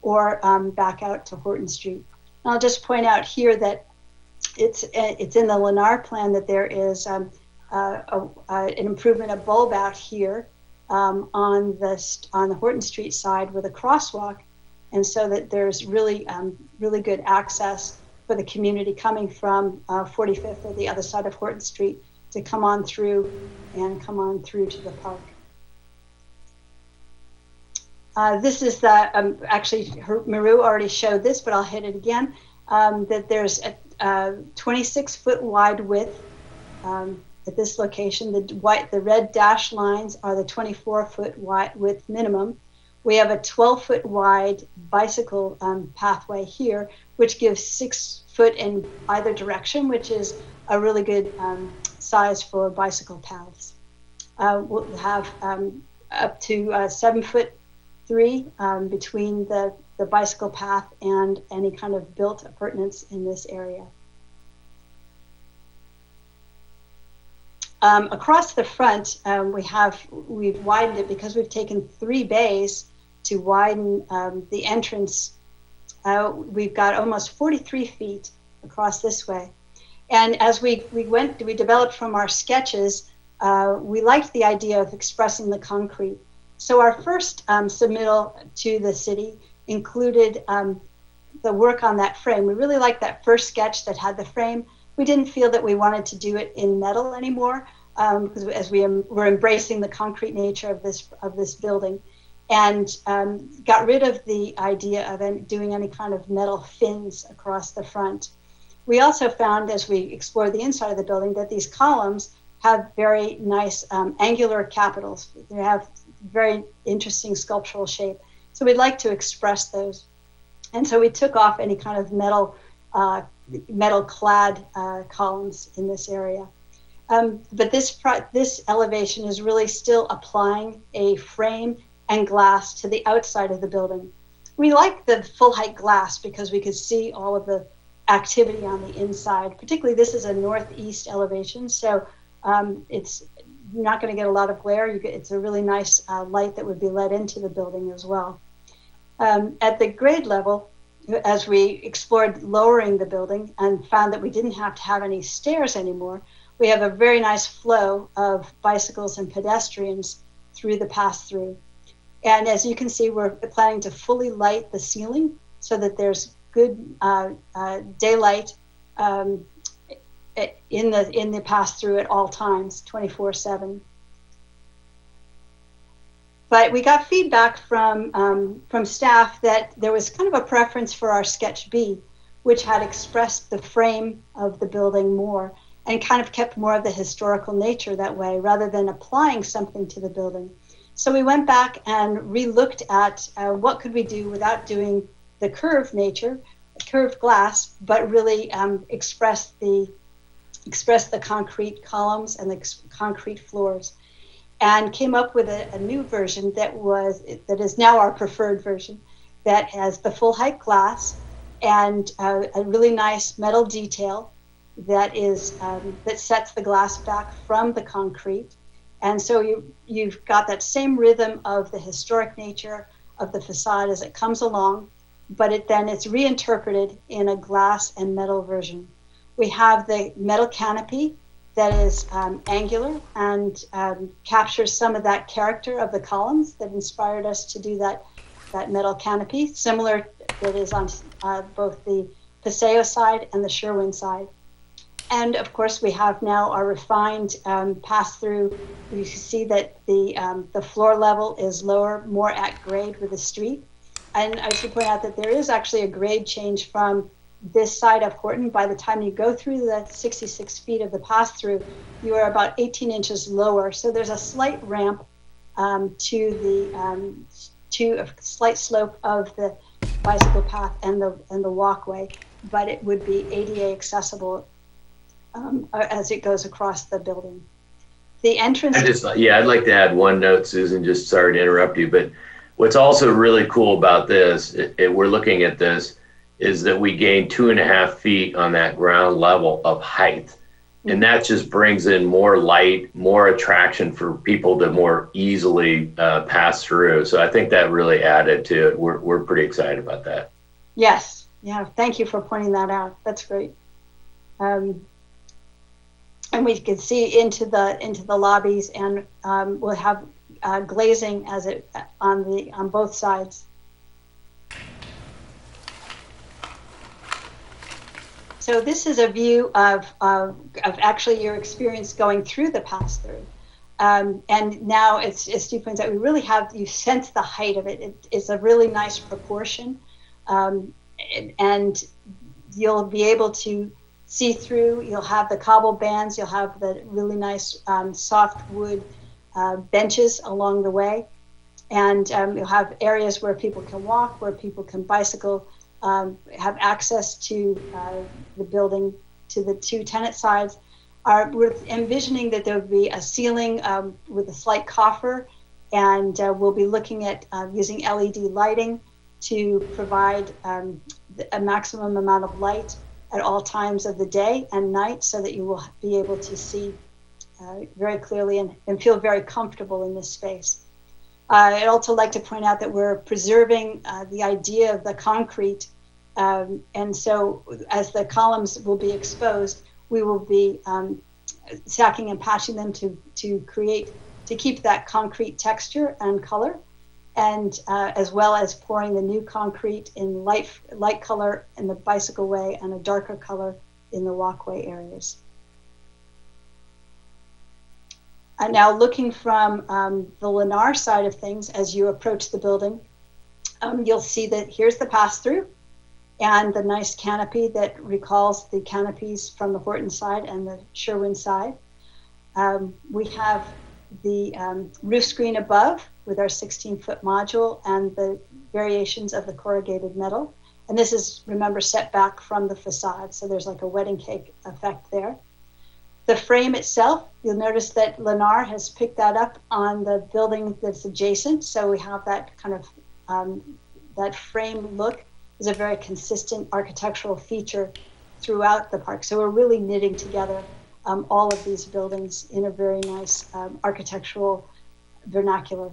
S13: or back out to Horton Street. And I'll just point out here that it's in the Lennar plan that there is an improvement, a bulb out here on the Horton Street side with a crosswalk, and so that there's really good access for the community coming from 45th or the other side of Horton Street to come on through to the park. This is the, actually Maru already showed this, but I'll hit it again, that there's a 26-foot wide width at this location. The red dashed lines are the 24-foot wide width minimum. We have a 12-foot wide bicycle pathway here, which gives 6 foot in either direction, which is a really good size for bicycle paths. We'll have up to 7'3" between the bicycle path and any kind of built appurtenance in this area. Across the front, we've widened it because we've taken 3 bays to widen the entrance. We've got almost 43 feet across this way. And as we developed from our sketches, we liked the idea of expressing the concrete. So our first submittal to the city included the work on that frame. We really liked that first sketch that had the frame. We didn't feel that we wanted to do it in metal anymore because as we're embracing the concrete nature of this building, and got rid of the idea of doing any kind of metal fins across the front. We also found, as we explored the inside of the building, that these columns have very nice angular capitals. They have very interesting sculptural shape. So we'd like to express those. And so we took off any kind of metal clad columns in this area. But this elevation is really still applying a frame and glass to the outside of the building. We like the full height glass because we could see all of the activity on the inside. Particularly, this is a northeast elevation, so it's not going to get a lot of glare. It's a really nice light that would be let into the building as well. At the grade level, as we explored lowering the building and found that we didn't have to have any stairs anymore, we have a very nice flow of bicycles and pedestrians through the pass-through. And as you can see, we're planning to fully light the ceiling so that there's good daylight in the pass-through at all times, 24/7. But we got feedback from staff that there was kind of a preference for our sketch B, which had expressed the frame of the building more and kind of kept more of the historical nature that way rather than applying something to the building. So we went back and re-looked at what could we do without doing the curved nature, curved glass, but really express the concrete columns and the concrete floors, and came up with a new version that is now our preferred version, that has the full height glass and a really nice metal detail that sets the glass back from the concrete. And so you've got that same rhythm of the historic nature of the facade as it comes along, but it's reinterpreted in a glass and metal version. We have the metal canopy that is angular and captures some of that character of the columns that inspired us to do that metal canopy, similar that is on both the Paseo side and the Sherwin side. And of course, we have now our refined pass-through. You can see that the floor level is lower, more at grade with the street. And I should point out that there is actually a grade change from this side of Horton. By the time you go through the 66 feet of the pass-through, you are about 18 inches lower. So there's a slight ramp to a slight slope of the bicycle path and the walkway, but it would be ADA accessible as it goes across the building. The entrance.
S12: I'd like to add one note, Susan, just sorry to interrupt you, but what's also really cool about this, we're looking at this, is that we gain 2.5 feet on that ground level of height. And that just brings in more light, more attraction for people to more easily pass through. So I think that really added to it. We're pretty excited about that.
S13: Yes. Yeah. Thank you for pointing that out. That's great. And we can see into the lobbies, and we'll have glazing on both sides. So this is a view of actually your experience going through the pass-through. And now, as Steve points out, you sense the height of it. It's a really nice proportion. And you'll be able to see through. You'll have the cobble bands. You'll have the really nice soft wood benches along the way. And you'll have areas where people can walk, where people can bicycle, have access to the building, to the two tenant sides. We're envisioning that there would be a ceiling with a slight coffer, and we'll be looking at using LED lighting to provide a maximum amount of light at all times of the day and night, so that you will be able to see very clearly and feel very comfortable in this space. I'd also like to point out that we're preserving the idea of the concrete, and so as the columns will be exposed, we will be stacking and patching them to keep that concrete texture and color, and as well as pouring the new concrete in light color in the bicycle way and a darker color in the walkway areas. And now looking from the Lennar side of things, as you approach the building, you'll see that here's the pass-through and the nice canopy that recalls the canopies from the Horton side and the Sherwin side. We have the roof screen above with our 16-foot module and the variations of the corrugated metal. And this is, remember, set back from the facade, so there's like a wedding cake effect there. The frame itself, you'll notice that Lennar has picked that up on the building that's adjacent. So we have that kind of, that frame look is a very consistent architectural feature throughout the park. So we're really knitting together all of these buildings in a very nice architectural vernacular.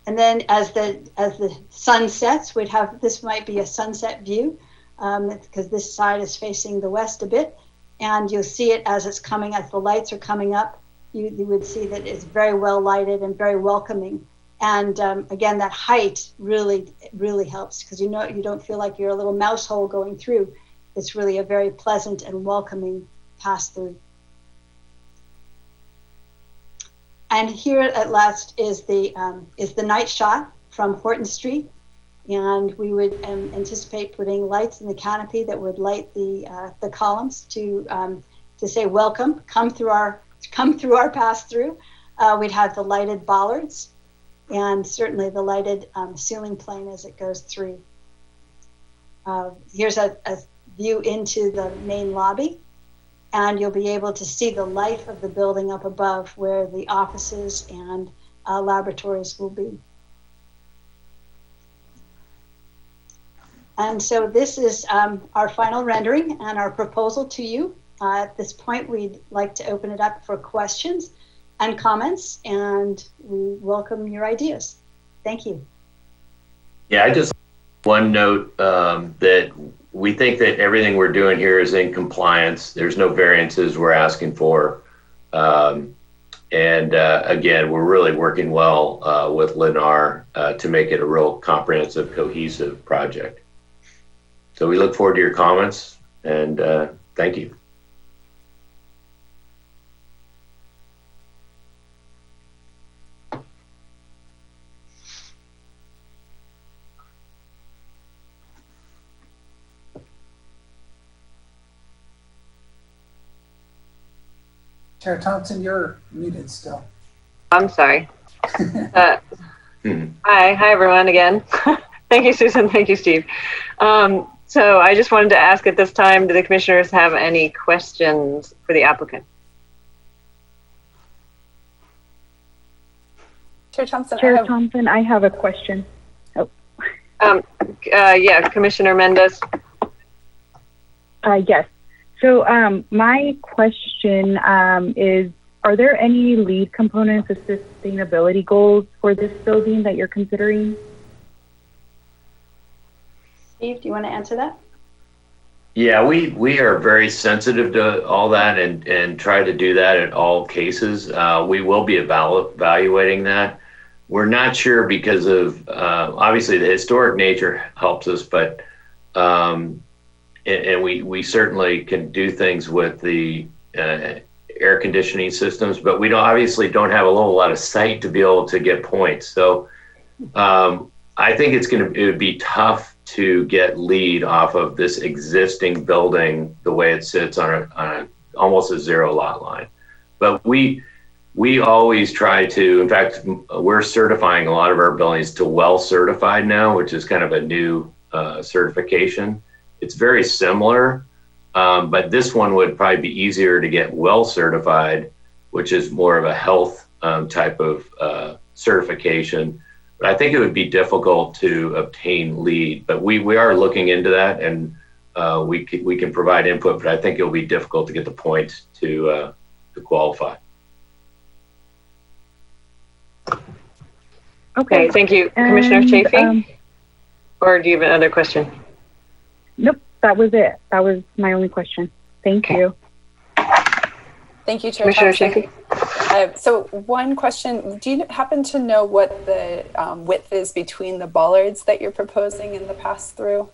S13: And then as the sun sets, this might be a sunset view, because this side is facing the west a bit, and you'll see it as the lights are coming up. You would see that it's very well lighted and very welcoming. And again, that height really helps, because you don't feel like you're a little mouse hole going through. It's really a very pleasant and welcoming pass through. And here at last is the night shot from Horton Street. And we would anticipate putting lights in the canopy that would light the columns to say welcome, come through our pass through. We'd have the lighted bollards and certainly the lighted ceiling plane as it goes through. Here's a view into the main lobby, and you'll be able to see the life of the building up above where the offices and laboratories will be. And so this is our final rendering and our proposal to you. At this point, we'd like to open it up for questions and comments, and we welcome your ideas. Thank you.
S12: Yeah, I just one note that we think that everything we're doing here is in compliance. There's no variances we're asking for. Again, we're really working well with Lennar to make it a real comprehensive, cohesive project. So we look forward to your comments, and thank you.
S4: Chair Thompson, you're muted still.
S1: I'm sorry. Hi everyone again. Thank you, Susan. Thank you, Steve. So I just wanted to ask at this time, do the commissioners have any questions for the applicant?
S9: Chair Thompson,
S7: I have a question. Oh.
S1: Yeah, Commissioner Mendez.
S7: Yes. So my question is, are there any lead components of sustainability goals for this building that you're considering?
S13: Steve, do you want to answer that?
S12: Yeah, we are very sensitive to all that and try to do that in all cases. We will be evaluating that. We're not sure because of, obviously the historic nature helps us, but, and we certainly can do things with the air conditioning systems, but we obviously don't have a lot of sight to be able to get points. So I think it would be tough to get lead off of this existing building the way it sits on almost a zero lot line. But we always try to, in fact, we're certifying a lot of our buildings to well certified now, which is kind of a new certification. It's very similar, but this one would probably be easier to get well certified, which is more of a health type of certification. But I think it would be difficult to obtain lead, but we are looking into that, and we can provide input, but I think it'll be difficult to get the points to qualify.
S1: Okay, thank you. Commissioner Chafee? Or do you have another question?
S7: Nope, that was it. That was my only question. Thank you.
S9: Thank you, Chair Thompson. So one question, do you happen to know what the width is between the bollards that you're proposing in the pass-through?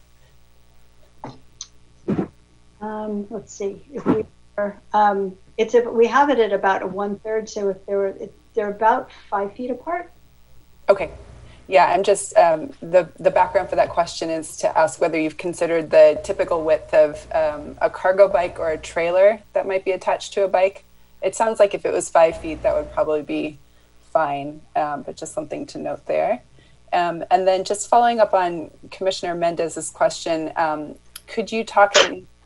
S13: Let's see. If we are, we have it at about a 1/3, so if they're about 5 feet apart.
S9: Okay. Yeah, I'm just, the background for that question is to ask whether you've considered the typical width of a cargo bike or a trailer that might be attached to a bike. It sounds like if it was 5 feet, that would probably be fine, but just something to note there. And then just following up on Commissioner Mendez's question, could you talk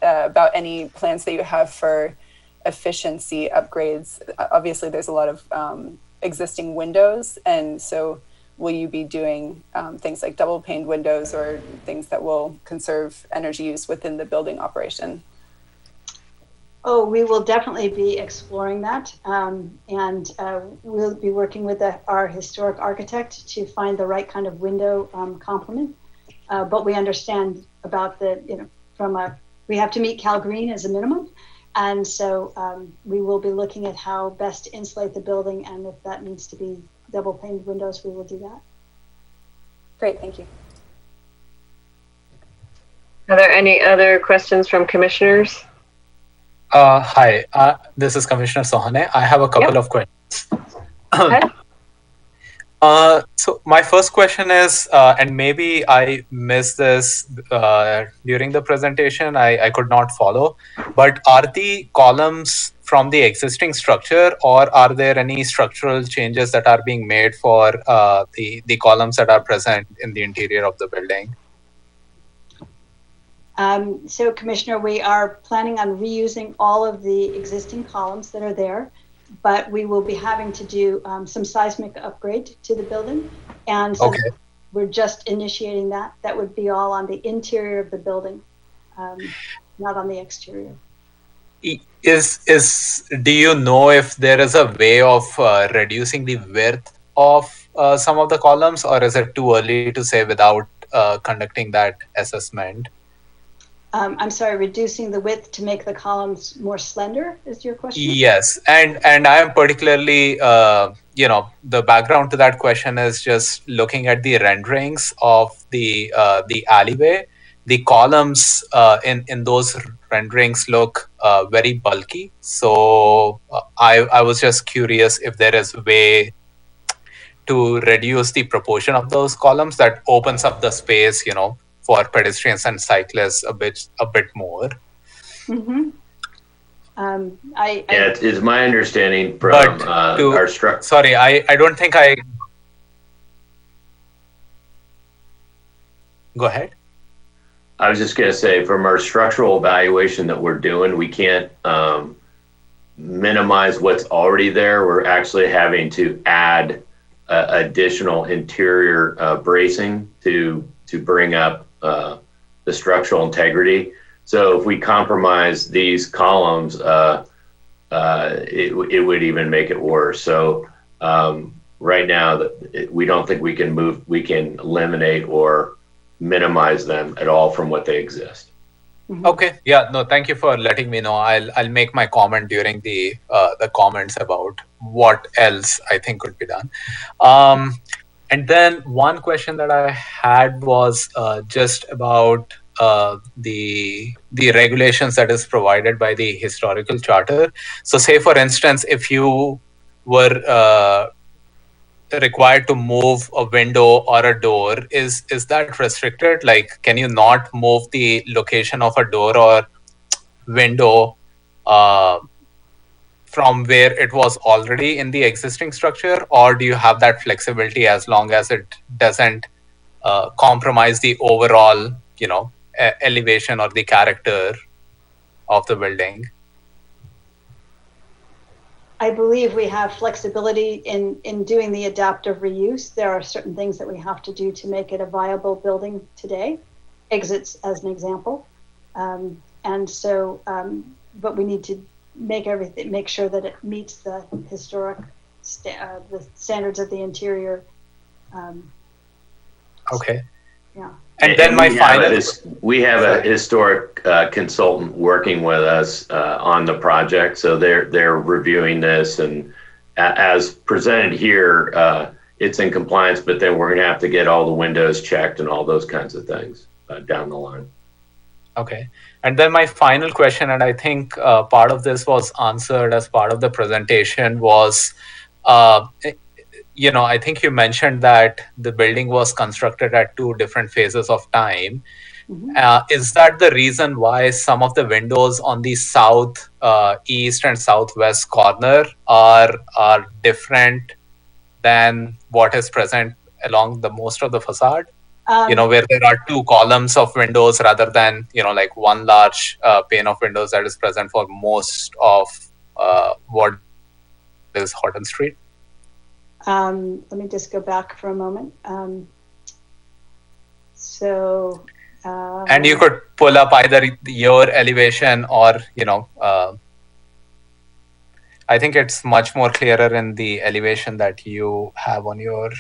S9: about any plans that you have for efficiency upgrades? Obviously, there's a lot of existing windows, and so will you be doing things like double paned windows or things that will conserve energy use within the building operation?
S13: Oh, we will definitely be exploring that, and we'll be working with our historic architect to find the right kind of window complement. But we understand about we have to meet Cal Green as a minimum, and so we will be looking at how best to insulate the building, and if that needs to be double paned windows, we will do that.
S9: Great, thank you.
S1: Are there any other questions from commissioners?
S8: Hi, this is Commissioner Sohane. I have a couple of questions.
S1: Go ahead.
S8: So my first question is, and maybe I missed this during the presentation, I could not follow, but are the columns from the existing structure, or are there any structural changes that are being made for the columns that are present in the interior of the building?
S13: So Commissioner, we are planning on reusing all of the existing columns that are there, but we will be having to do some seismic upgrade to the building. And since we're just initiating that, that would be all on the interior of the building, not on the exterior.
S8: Do you know if there is a way of reducing the width of some of the columns, or is it too early to say without conducting that assessment?
S13: I'm sorry, reducing the width to make the columns more slender is your question?
S8: Yes, and I am particularly, the background to that question is just looking at the renderings of the alleyway. The columns in those renderings look very bulky. So I was just curious if there is a way to reduce the proportion of those columns that opens up the space, for pedestrians and cyclists a bit more.
S13: Mm-hmm.
S12: It's my understanding from our structure.
S8: Sorry, I don't think I. Go ahead.
S12: I was just going to say, from our structural evaluation that we're doing, we can't minimize what's already there. We're actually having to add additional interior bracing to bring up the structural integrity. So if we compromise these columns, it would even make it worse. So right now, we don't think we can eliminate or minimize them at all from what they exist.
S8: Okay. Yeah. No. Thank you for letting me know. I'll make my comment during the comments about what else I think could be done. And then one question that I had was just about the regulations that is provided by the historical charter. So say, for instance, if you were required to move a window or a door, is that restricted? Like, can you not move the location of a door or window from where it was already in the existing structure, or do you have that flexibility as long as it doesn't compromise the overall, elevation or the character of the building?
S13: I believe we have flexibility in doing the adaptive reuse. There are certain things that we have to do to make it a viable building today, exits as an example. And so, but we need to make sure that it meets the historic the standards of the interior.
S8: Okay.
S13: Yeah.
S8: And then
S12: we have a historic consultant working with us on the project, so they're reviewing this, and as presented here, it's in compliance. But then we're going to have to get all the windows checked and all those kinds of things down the line.
S8: Okay. And then my final question, and I think part of this was answered as part of the presentation, was, I think you mentioned that the building was constructed at 2 different phases of time. Mm-hmm. Is that the reason why some of the windows on the south, east, and southwest corner are different than what is present along the most of the facade? Where there are 2 columns of windows rather than, like one large pane of windows that is present for most of what is Horton Street?
S13: Let me just go back for a moment. And
S8: you could pull up either your elevation or, I think it's much more clearer in the elevation that you have on your,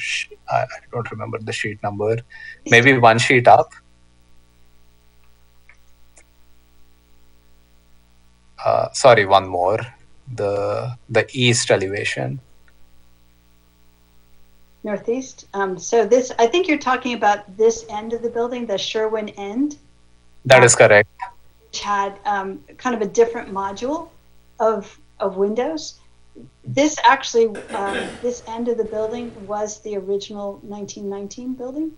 S8: I don't remember the sheet number, maybe one sheet up. Sorry, one more, the east elevation.
S13: Northeast. So this, I think you're talking about this end of the building, the Sherwin end.
S8: That is correct.
S13: Which had kind of a different module of windows. This actually, this end of the building was the original 1919 building.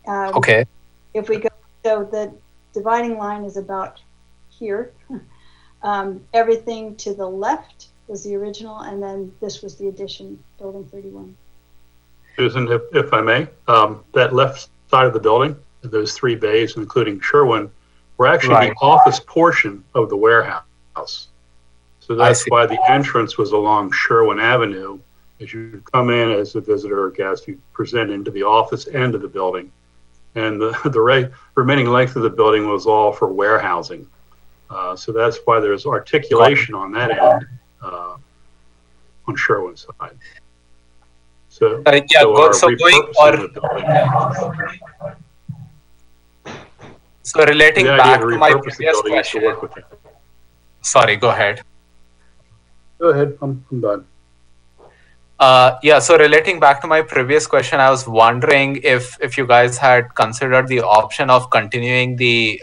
S8: Okay.
S13: If we go, so the dividing line is about here. Everything to the left was the original, and then this was the addition, building 31.
S14: Susan, if I may, that left side of the building, those 3 bays, including Sherwin, were actually the office portion of the warehouse. So that's why the entrance was along Sherwin Avenue. As you come in as a visitor or guest, you present into the office end of the building. And the remaining length of the building was all for warehousing. So that's why there's articulation on that end, on Sherwin's side. So,
S8: so relating back to my previous question. Sorry, go ahead.
S14: Go ahead, I'm done.
S8: Yeah, so relating back to my previous question, I was wondering if you guys had considered the option of continuing the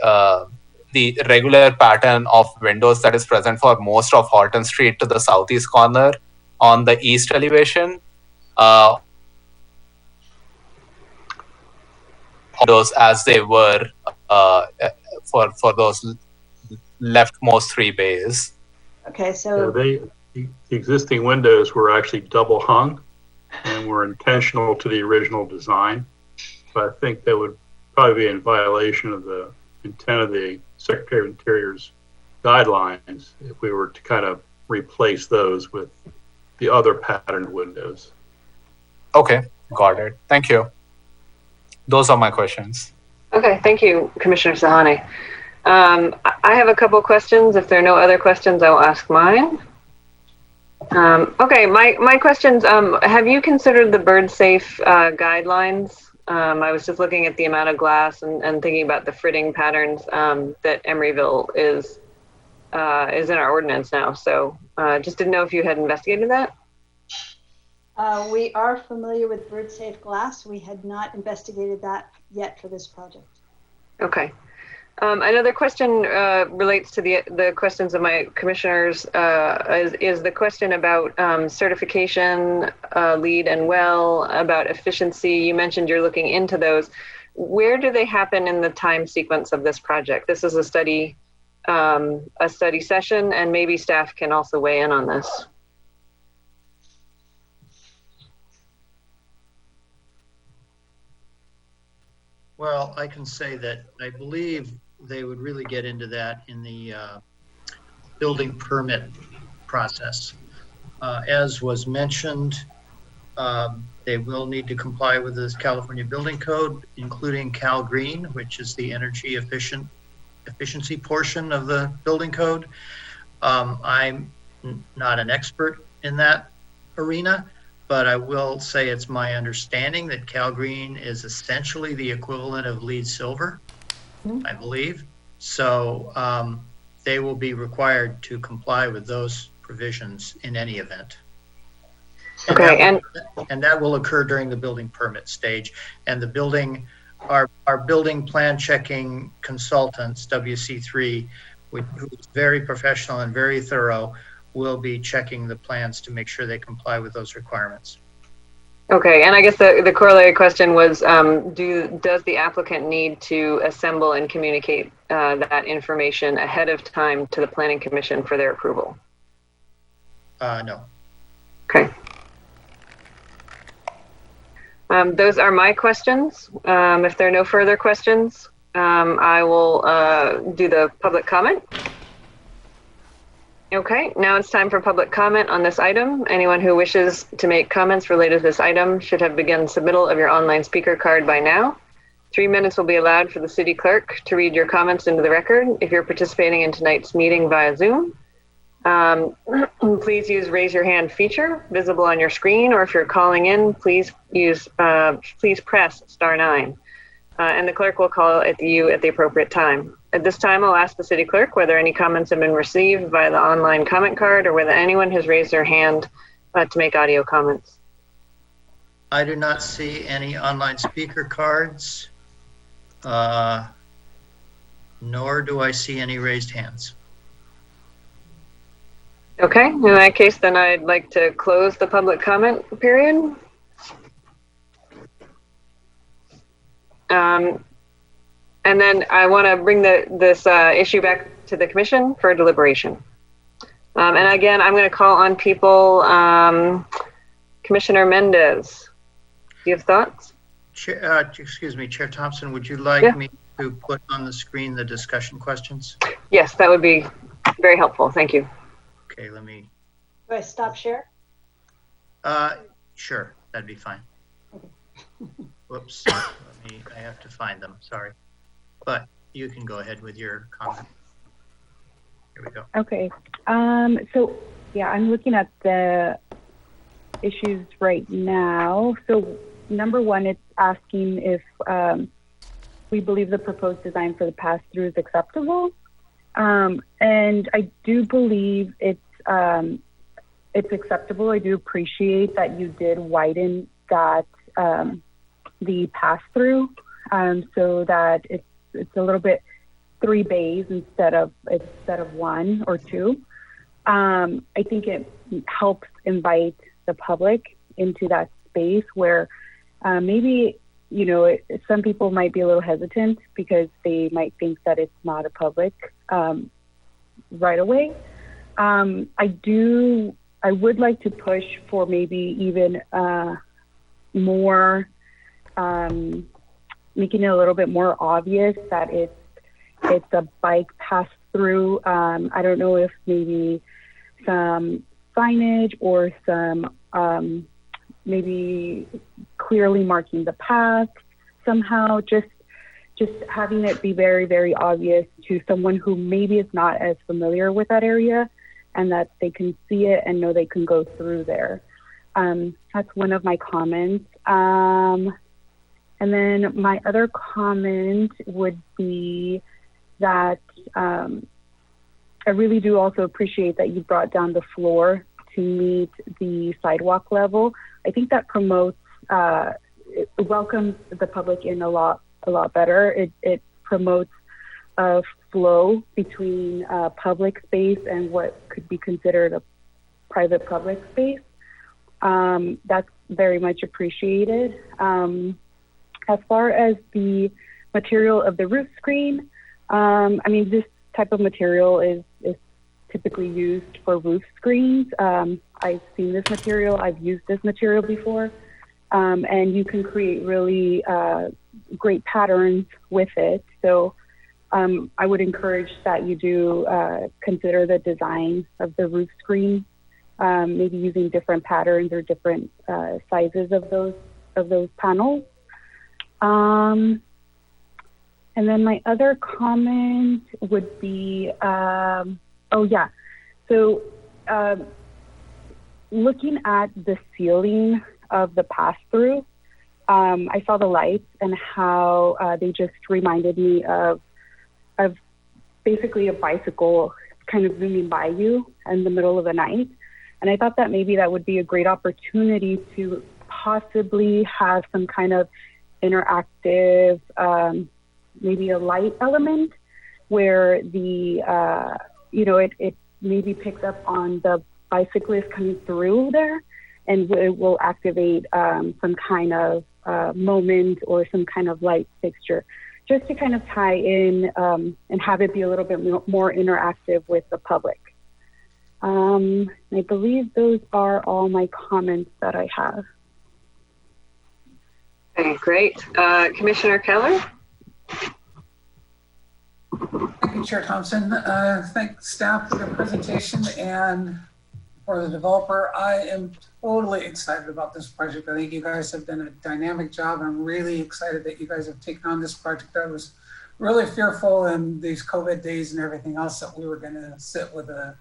S8: regular pattern of windows that is present for most of Horton Street to the southeast corner on the east elevation. Those as they were for those leftmost 3 bays.
S13: Okay, so
S14: the existing windows were actually double hung and were intentional to the original design. But I think that would probably be in violation of the intent of the Secretary of Interior's guidelines if we were to kind of replace those with the other patterned windows.
S8: Okay, got it. Thank you. Those are my questions.
S1: Okay, thank you, Commissioner Sahani. I have a couple questions. If there are no other questions, I will ask mine. Okay, my questions, have you considered the bird safe guidelines? I was just looking at the amount of glass and thinking about the fritting patterns that Emeryville is in our ordinance now. So just didn't know if you had investigated that.
S13: We are familiar with bird safe glass. We had not investigated that yet for this project.
S1: Okay. Another question relates to the questions of my commissioners, is the question about certification, LEED and WELL, about efficiency. You mentioned you're looking into those. Where do they happen in the time sequence of this project? This is a study session, and maybe staff can also weigh in on this.
S3: Well, I can say that I believe they would really get into that in the building permit process. As was mentioned, they will need to comply with this California Building Code, including Cal Green, which is the energy efficiency portion of the building code. I'm not an expert in that arena, but I will say it's my understanding that Cal Green is essentially the equivalent of LEED Silver, I believe. So they will be required to comply with those provisions in any event. And that will occur during the building permit stage. And the building, our building plan checking consultants, WC3, who's very professional and very thorough, will be checking the plans to make sure they comply with those requirements.
S1: Okay, and I guess the corollary question was, does the applicant need to assemble and communicate that information ahead of time to the Planning Commission for their approval?
S3: No.
S1: Okay. Those are my questions. If there are no further questions, I will do the public comment. Okay, now it's time for public comment on this item. Anyone who wishes to make comments related to this item should have begun submittal of your online speaker card by now. 3 minutes will be allowed for the city clerk to read your comments into the record. If you're participating in tonight's meeting via Zoom, please use raise your hand feature visible on your screen, or if you're calling in, please press *9. And the clerk will call you at the appropriate time. At this time, I'll ask the city clerk whether any comments have been received via the online comment card or whether anyone has raised their hand to make audio comments.
S3: I do not see any online speaker cards, nor do I see any raised hands.
S1: Okay, in that case, then I'd like to close the public comment period. And then I want to bring this issue back to the commission for deliberation. And again, I'm going to call on people. Commissioner Mendez, do you have thoughts?
S3: Excuse me, Chair Thompson, would you like me to put on the screen the discussion questions?
S1: Yes, that would be very helpful. Thank you.
S3: Okay, let me.
S13: Do I stop share?
S3: Sure, that'd be fine.
S13: Okay.
S3: Whoops, I have to find them, sorry. But you can go ahead with your comment. Here we go.
S7: Okay, so yeah, I'm looking at the issues right now. So number one, it's asking if we believe the proposed design for the pass-through is acceptable. And I do believe it's acceptable. I do appreciate that you did widen that the pass-through so that it's a little bit 3 bays instead of one or two. I think it helps invite the public into that space where maybe, you know, some people might be a little hesitant because they might think that it's not a public right away. I would like to push for maybe even more, making it a little bit more obvious that it's a bike pass through. I don't know if maybe some signage or some maybe clearly marking the path somehow, just having it be very, very obvious to someone who maybe is not as familiar with that area, and that they can see it and know they can go through there. That's one of my comments. And then my other comment would be that I really do also appreciate that you brought down the floor to meet the sidewalk level. I think that promotes, it welcomes the public in a lot better. It promotes a flow between public space and what could be considered a private public space. That's very much appreciated. As far as the material of the roof screen, I mean, this type of material is typically used for roof screens. I've seen this material, I've used this material before, and you can create really great patterns with it. So I would encourage that you do consider the design of the roof screen, maybe using different patterns or different sizes of those panels. And then my other comment would be, so looking at the ceiling of the pass-through, I saw the lights and how they just reminded me of basically a bicycle kind of zooming by you in the middle of the night. And I thought that maybe that would be a great opportunity to possibly have some kind of interactive, maybe a light element where the, it maybe picks up on the bicyclist coming through there, and it will activate some kind of moment or some kind of light fixture, just to kind of tie in and have it be a little bit more interactive with the public. I believe those are all my comments that I have.
S1: Okay, great. Commissioner Keller?
S4: Thank you, Chair Thompson. Thank staff for the presentation and for the developer. I am totally excited about this project. I think you guys have done a dynamic job. I'm really excited that you guys have taken on this project. I was really fearful in these COVID days and everything else that we were going to sit with a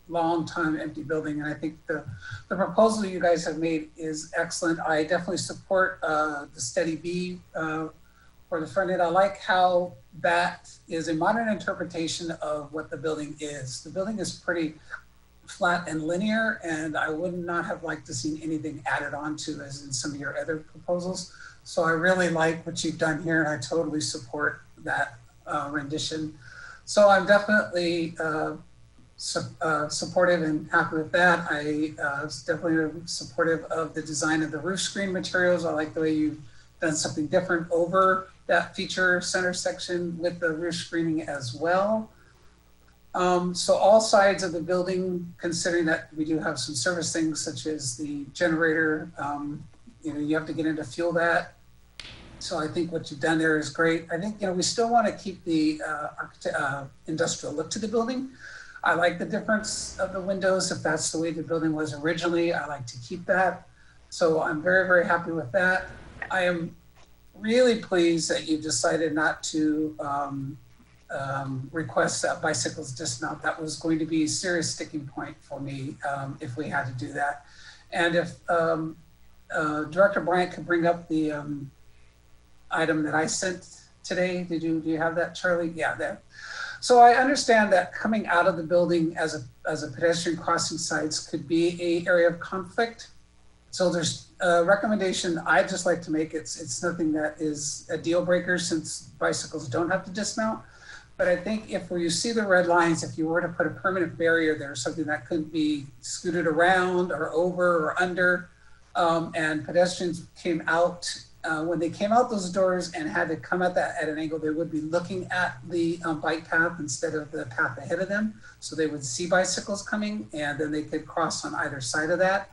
S4: long time empty building. And I think the proposal you guys have made is excellent. I definitely support the steady B for the front end. I like how that is a modern interpretation of what the building is. The building is pretty flat and linear, and I would not have liked to see anything added on to as in some of your other proposals. So I really like what you've done here, and I totally support that rendition. So I'm definitely supportive and happy with that. I was definitely supportive of the design of the roof screen materials. I like the way you've done something different over that feature center section with the roof screening as well. So all sides of the building, considering that we do have some service things such as the generator, you have to get in to fuel that. So I think what you've done there is great. I think, we still want to keep the industrial look to the building. I like the difference of the windows. If that's the way the building was originally, I like to keep that. So I'm very, very happy with that. I am really pleased that you've decided not to request that bicycles dismount. That was going to be a serious sticking point for me if we had to do that. And if Director Bryant could bring up the item that I sent today. Do you have that, Charlie? Yeah, there. So I understand that coming out of the building as a pedestrian crossing sites could be an area of conflict. So there's a recommendation I'd just like to make. It's nothing that is a deal breaker since bicycles don't have to dismount. But I think if where you see the red lines, if you were to put a permanent barrier there, something that couldn't be scooted around or over or under, and pedestrians came out, when they came out those doors and had to come at that at an angle, they would be looking at the bike path instead of the path ahead of them. So they would see bicycles coming and then they could cross on either side of that.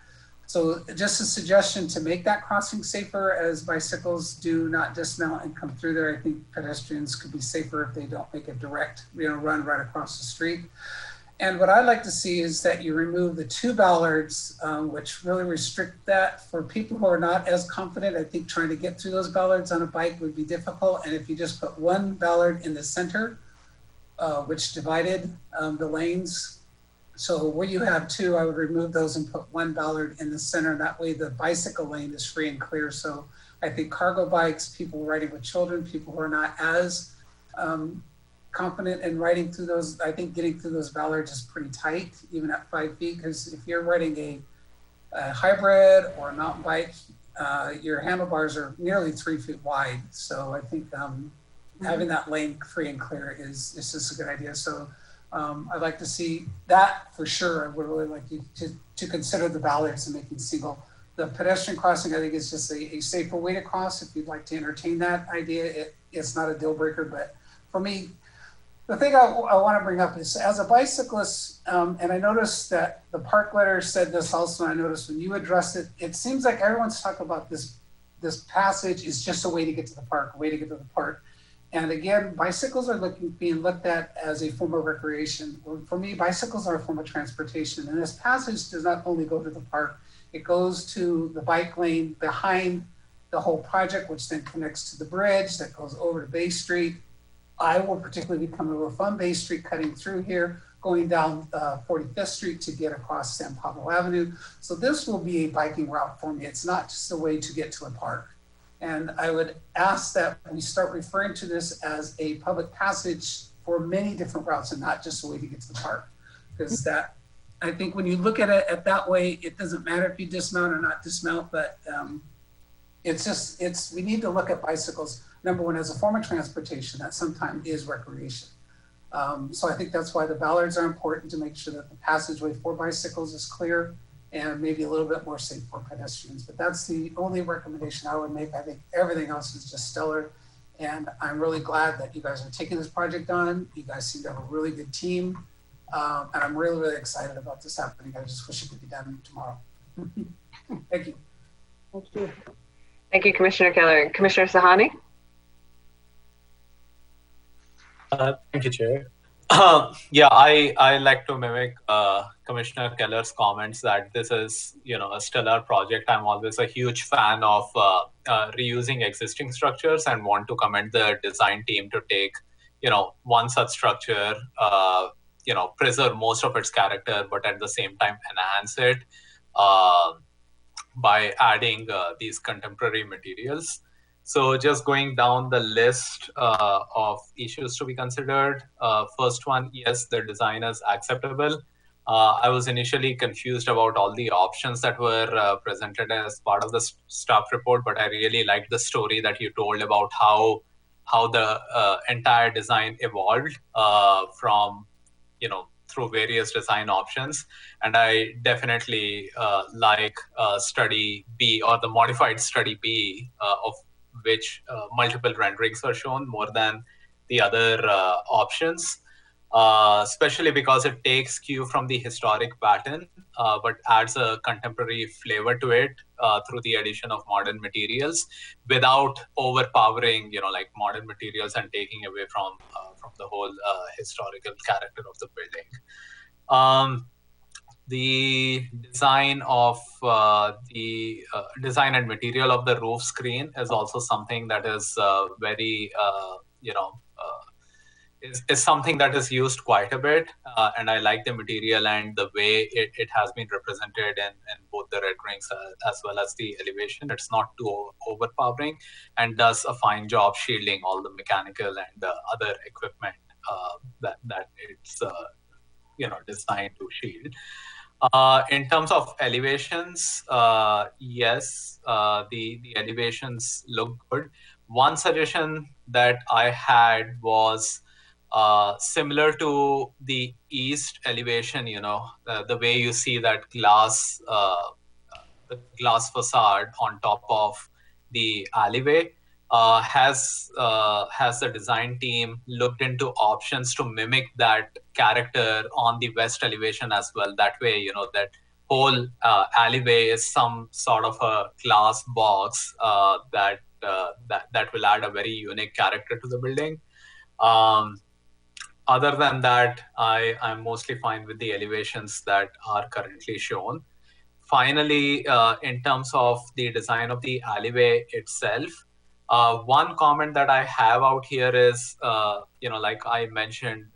S4: So just a suggestion to make that crossing safer as bicycles do not dismount and come through there. I think pedestrians could be safer if they don't make a direct, run right across the street. And what I'd like to see is that you remove the 2 ballards, which really restrict that for people who are not as confident. I think trying to get through those ballards on a bike would be difficult. And if you just put 1 ballard in the center, which divided the lanes. So where you have 2, I would remove those and put 1 ballard in the center. That way the bicycle lane is free and clear. So I think cargo bikes, people riding with children, people who are not as confident in riding through those, I think getting through those ballards is pretty tight, even at 5 feet, because if you're riding a hybrid or a mountain bike, your handlebars are nearly 3 feet wide. So I think having that lane free and clear is just a good idea. So I'd like to see that for sure. I would really like you to consider the ballards and making single. The pedestrian crossing, I think, is just a safer way to cross. If you'd like to entertain that idea, it's not a deal breaker. But for me, the thing I want to bring up is, as a bicyclist, and I noticed that the park letter said this also, and I noticed when you addressed it, it seems like everyone's talking about this passage is just a way to get to the park, a way to get to the park. And again, bicycles are being looked at as a form of recreation. For me, bicycles are a form of transportation. And this passage does not only go to the park, it goes to the bike lane behind the whole project, which then connects to the bridge that goes over to Bay Street. I will particularly be coming over from Bay Street, cutting through here, going down 45th Street to get across San Pablo Avenue. So this will be a biking route for me. It's not just a way to get to a park. And I would ask that we start referring to this as a public passage for many different routes and not just a way to get to the park. Because that, I think when you look at it that way, it doesn't matter if you dismount or not dismount, but we need to look at bicycles, number one, as a form of transportation that sometimes is recreation. So I think that's why the ballards are important, to make sure that the passageway for bicycles is clear and maybe a little bit more safe for pedestrians. But that's the only recommendation I would make. I think everything else is just stellar. And I'm really glad that you guys are taking this project on. You guys seem to have a really good team. And I'm really, really excited about this happening. I just wish it could be done tomorrow. Thank you.
S5: Thank you.
S1: Thank you, Commissioner Keller. Commissioner Sahani?
S8: Thank you, Chair. Yeah, I like to mimic Commissioner Keller's comments that this is, a stellar project. I'm always a huge fan of reusing existing structures and want to commend the design team to take, one such structure, preserve most of its character, but at the same time enhance it by adding these contemporary materials. So just going down the list of issues to be considered. First one, yes, the design is acceptable. I was initially confused about all the options that were presented as part of the staff report, but I really liked the story that you told about how the entire design evolved from, through various design options. And I definitely like study B, or the modified study B, of which multiple renderings are shown more than the other options. Especially because it takes cue from the historic pattern, but adds a contemporary flavor to it through the addition of modern materials without overpowering, like modern materials and taking away from the whole historical character of the building. The design of the design and material of the roof screen is also something that is very, is something that is used quite a bit, and I like the material and the way it has been represented in both the renderings as well as the elevation. It's not too overpowering and does a fine job shielding all the mechanical and other equipment that it's designed to shield. In terms of elevations, yes, the elevations look good. One suggestion that I had was similar to the east elevation, the way you see that glass, the glass facade on top of the alleyway. Has the design team looked into options to mimic that character on the west elevation as well? That way, that whole alleyway is some sort of a glass box that will add a very unique character to the building. Other than that, I'm mostly fine with the elevations that are currently shown. Finally, in terms of the design of the alleyway itself, one comment that I have out here is, like I mentioned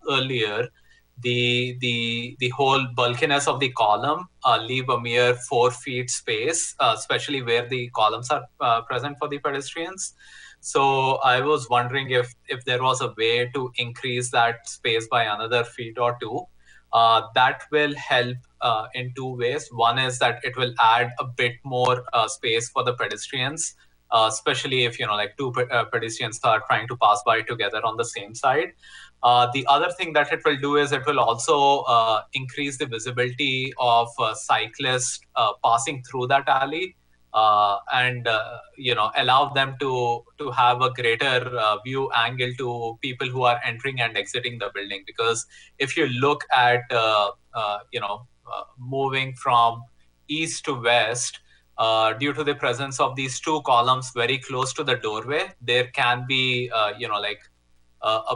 S8: earlier, the whole bulkiness of the column leave a mere 4 feet space, especially where the columns are present for the pedestrians. So I was wondering if there was a way to increase that space by another feet or 2. That will help in 2 ways. One is that it will add a bit more space for the pedestrians, especially if, like 2 pedestrians are trying to pass by together on the same side. The other thing that it will do is it will also increase the visibility of cyclists passing through that alley. And allow them to have a greater view angle to people who are entering and exiting the building. Because if you look at moving from east to west, due to the presence of these 2 columns very close to the doorway, there can be a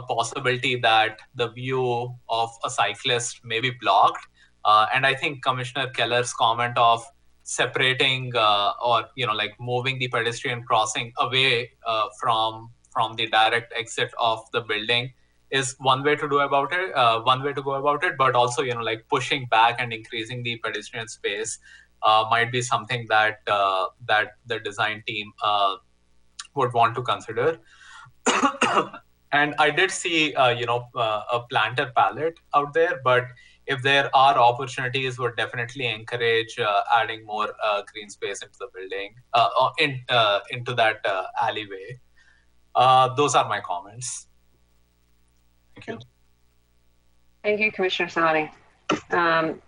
S8: possibility that the view of a cyclist may be blocked. And I think Commissioner Keller's comment of separating or moving the pedestrian crossing away from the direct exit of the building is one way to go about it. But also pushing back and increasing the pedestrian space might be something that the design team would want to consider. And I did see a planter palette out there, but if there are opportunities, would definitely encourage adding more green space into the building, into that alleyway. Those are my comments. Thank you.
S1: Thank you, Commissioner Sahani.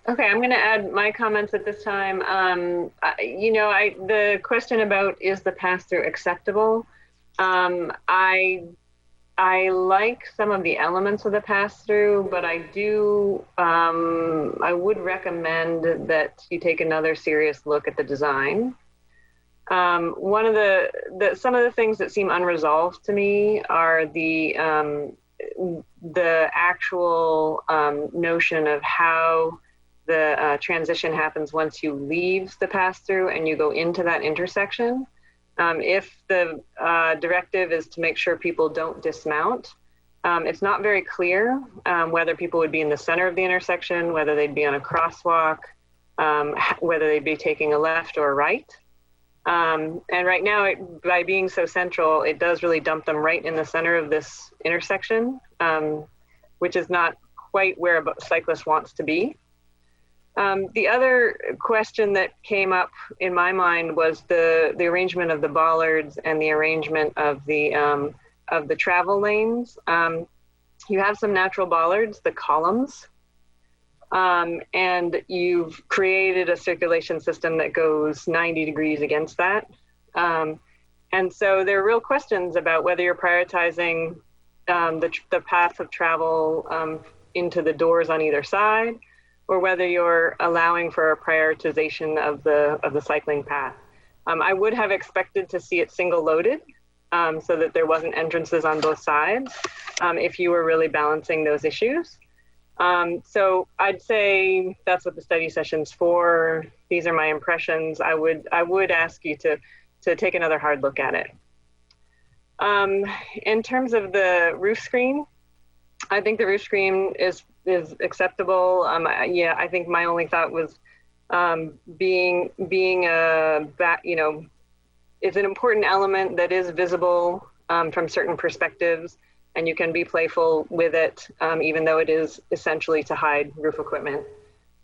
S1: Okay, I'm going to add my comments at this time. The question about is the pass-through acceptable? I like some of the elements of the pass-through, but I would recommend that you take another serious look at the design. One of some of the things that seem unresolved to me are the actual notion of how the transition happens once you leave the pass-through and you go into that intersection. If the directive is to make sure people don't dismount, it's not very clear whether people would be in the center of the intersection, whether they'd be on a crosswalk, whether they'd be taking a left or a right. And right now, by being so central, it does really dump them right in the center of this intersection, which is not quite where a cyclist wants to be. The other question that came up in my mind was the arrangement of the bollards and the arrangement of the travel lanes. you have some natural bollards, the columns, and you've created a circulation system that goes 90 degrees against that. And so there are real questions about whether you're prioritizing the path of travel into the doors on either side, or whether you're allowing for a prioritization of the cycling path. I would have expected to see it single loaded, so that there wasn't entrances on both sides, if you were really balancing those issues. So I'd say that's what the study session's for. These are my impressions. I would ask you to take another hard look at it. In terms of the roof screen, I think the roof screen is acceptable. Yeah, I think my only thought was being it's an important element that is visible from certain perspectives, and you can be playful with it, even though it is essentially to hide roof equipment.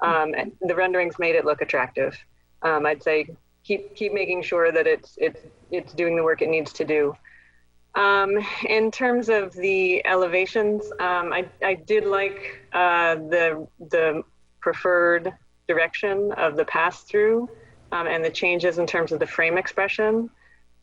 S1: And the renderings made it look attractive. I'd say keep making sure that it's doing the work it needs to do. In terms of the elevations, I did like the preferred direction of the pass-through and the changes in terms of the frame expression.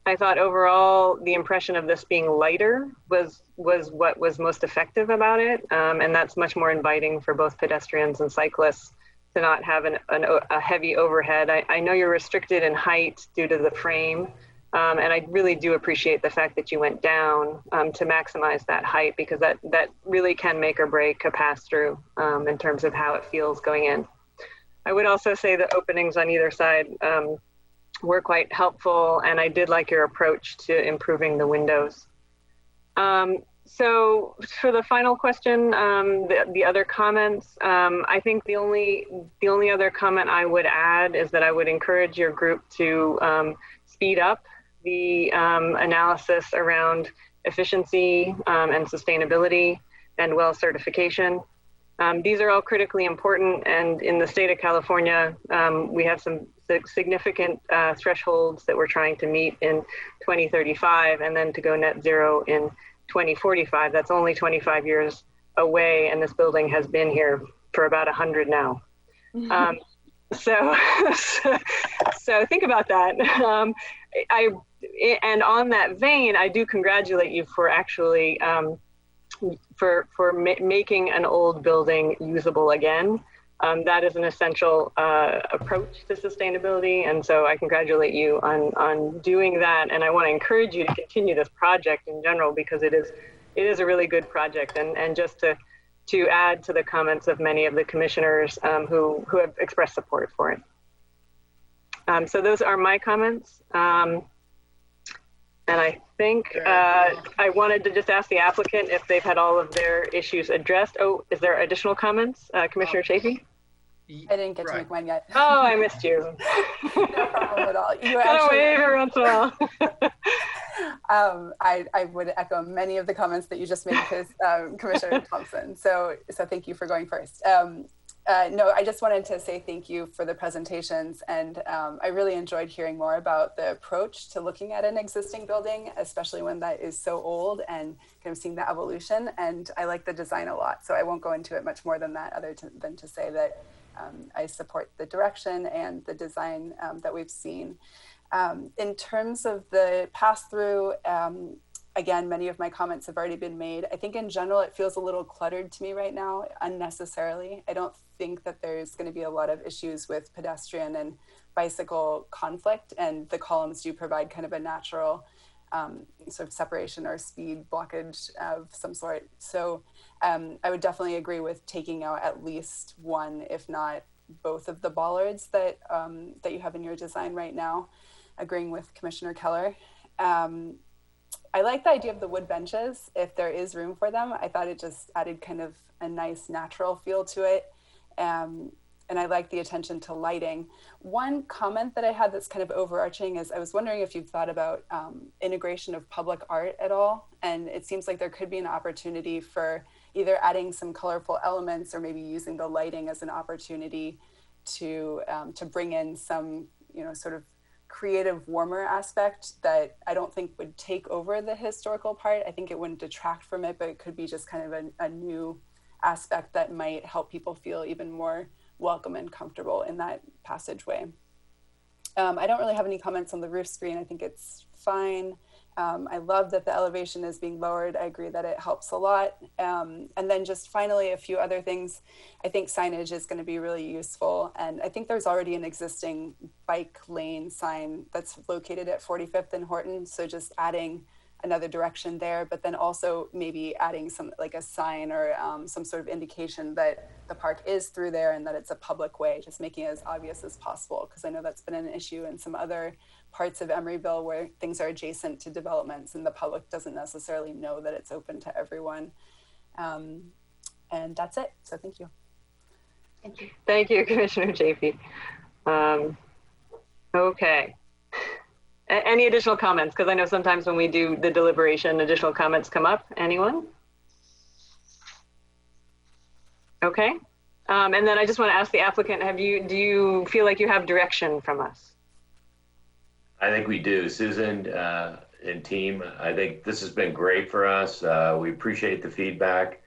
S1: I thought overall the impression of this being lighter was what was most effective about it, and that's much more inviting for both pedestrians and cyclists to not have a heavy overhead. I know you're restricted in height due to the frame, and I really do appreciate the fact that you went down to maximize that height, because that really can make or break a pass-through in terms of how it feels going in. I would also say the openings on either side were quite helpful, and I did like your approach to improving the windows. So for the final question, the other comments, I think the only other comment I would add is that I would encourage your group to speed up the analysis around efficiency and sustainability and well certification. These are all critically important, and in the state of California, we have some significant thresholds that we're trying to meet in 2035, and then to go net zero in 2045. That's only 25 years away, and this building has been here for about 100 now. So think about that. And on that vein, I do congratulate you for actually making an old building usable again. That is an essential approach to sustainability, and so I congratulate you on doing that. And I want to encourage you to continue this project in general, because it is a really good project. And just to add to the comments of many of the commissioners who have expressed support for it. So those are my comments. And I think I wanted to just ask the applicant if they've had all of their issues addressed. Oh, is there additional comments? Commissioner Chafee?
S9: I didn't get to make mine yet.
S1: Oh, I missed you.
S9: No problem at all. You
S1: actually wave every once in a while.
S9: I would echo many of the comments that you just made, Commissioner Thompson. So thank you for going first. No, I just wanted to say thank you for the presentations, and I really enjoyed hearing more about the approach to looking at an existing building, especially when that is so old, and kind of seeing the evolution. And I like the design a lot, so I won't go into it much more than that, than to say that I support the direction and the design that we've seen. In terms of the pass-through, again, many of my comments have already been made. I think in general, it feels a little cluttered to me right now, unnecessarily. I don't think that there's going to be a lot of issues with pedestrian and bicycle conflict, and the columns do provide kind of a natural sort of separation or speed blockage of some sort. So I would definitely agree with taking out at least one, if not both of the bollards that you have in your design right now, agreeing with Commissioner Keller. I like the idea of the wood benches, if there is room for them. I thought it just added kind of a nice natural feel to it. And I like the attention to lighting. One comment that I had that's kind of overarching is I was wondering if you've thought about integration of public art at all. And it seems like there could be an opportunity for either adding some colorful elements or maybe using the lighting as an opportunity to bring in some, sort of creative, warmer aspect that I don't think would take over the historical part. I think it wouldn't detract from it, but it could be just kind of a new aspect that might help people feel even more welcome and comfortable in that passageway. I don't really have any comments on the roof screen. I think it's fine. I love that the elevation is being lowered. I agree that it helps a lot. And then just finally, a few other things. I think signage is going to be really useful. And I think there's already an existing bike lane sign that's located at 45th and Horton. So just adding another direction there, but then also maybe adding some, like a sign or some sort of indication that the park is through there and that it's a public way, just making it as obvious as possible. Because I know that's been an issue in some other parts of Emeryville where things are adjacent to developments and the public doesn't necessarily know that it's open to everyone. And that's it. So thank you.
S13: Thank you.
S1: Thank you, Commissioner Chafee. Okay. Any additional comments? Because I know sometimes when we do the deliberation, additional comments come up. Anyone? Okay. And then I just want to ask the applicant, do you feel like you have direction from us?
S12: I think we do. Susan and team, I think this has been great for us. We appreciate the feedback.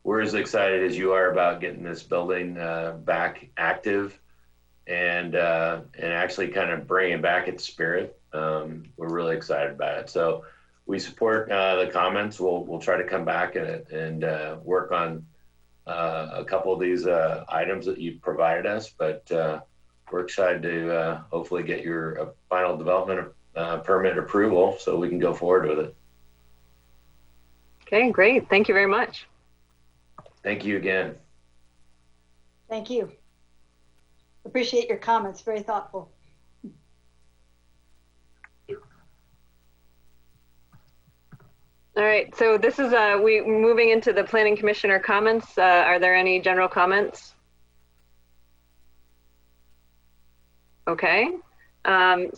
S12: We're as excited as you are about getting this building back active and actually kind of bringing back its spirit. We're really excited about it. So we support the comments. We'll try to come back and work on a couple of these items that you've provided us, but we're excited to hopefully get your final development permit approval so we can go forward with it.
S1: Okay, great. Thank you very much.
S12: Thank you again.
S13: Thank you. Appreciate your comments. Very thoughtful.
S1: All right, so this is we moving into the Planning Commissioner comments. Are there any general comments? Okay, and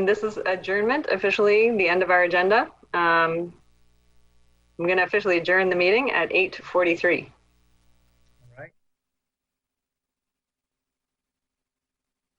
S1: this is adjournment, officially the end of our agenda. I'm going to officially adjourn the meeting at 8:43.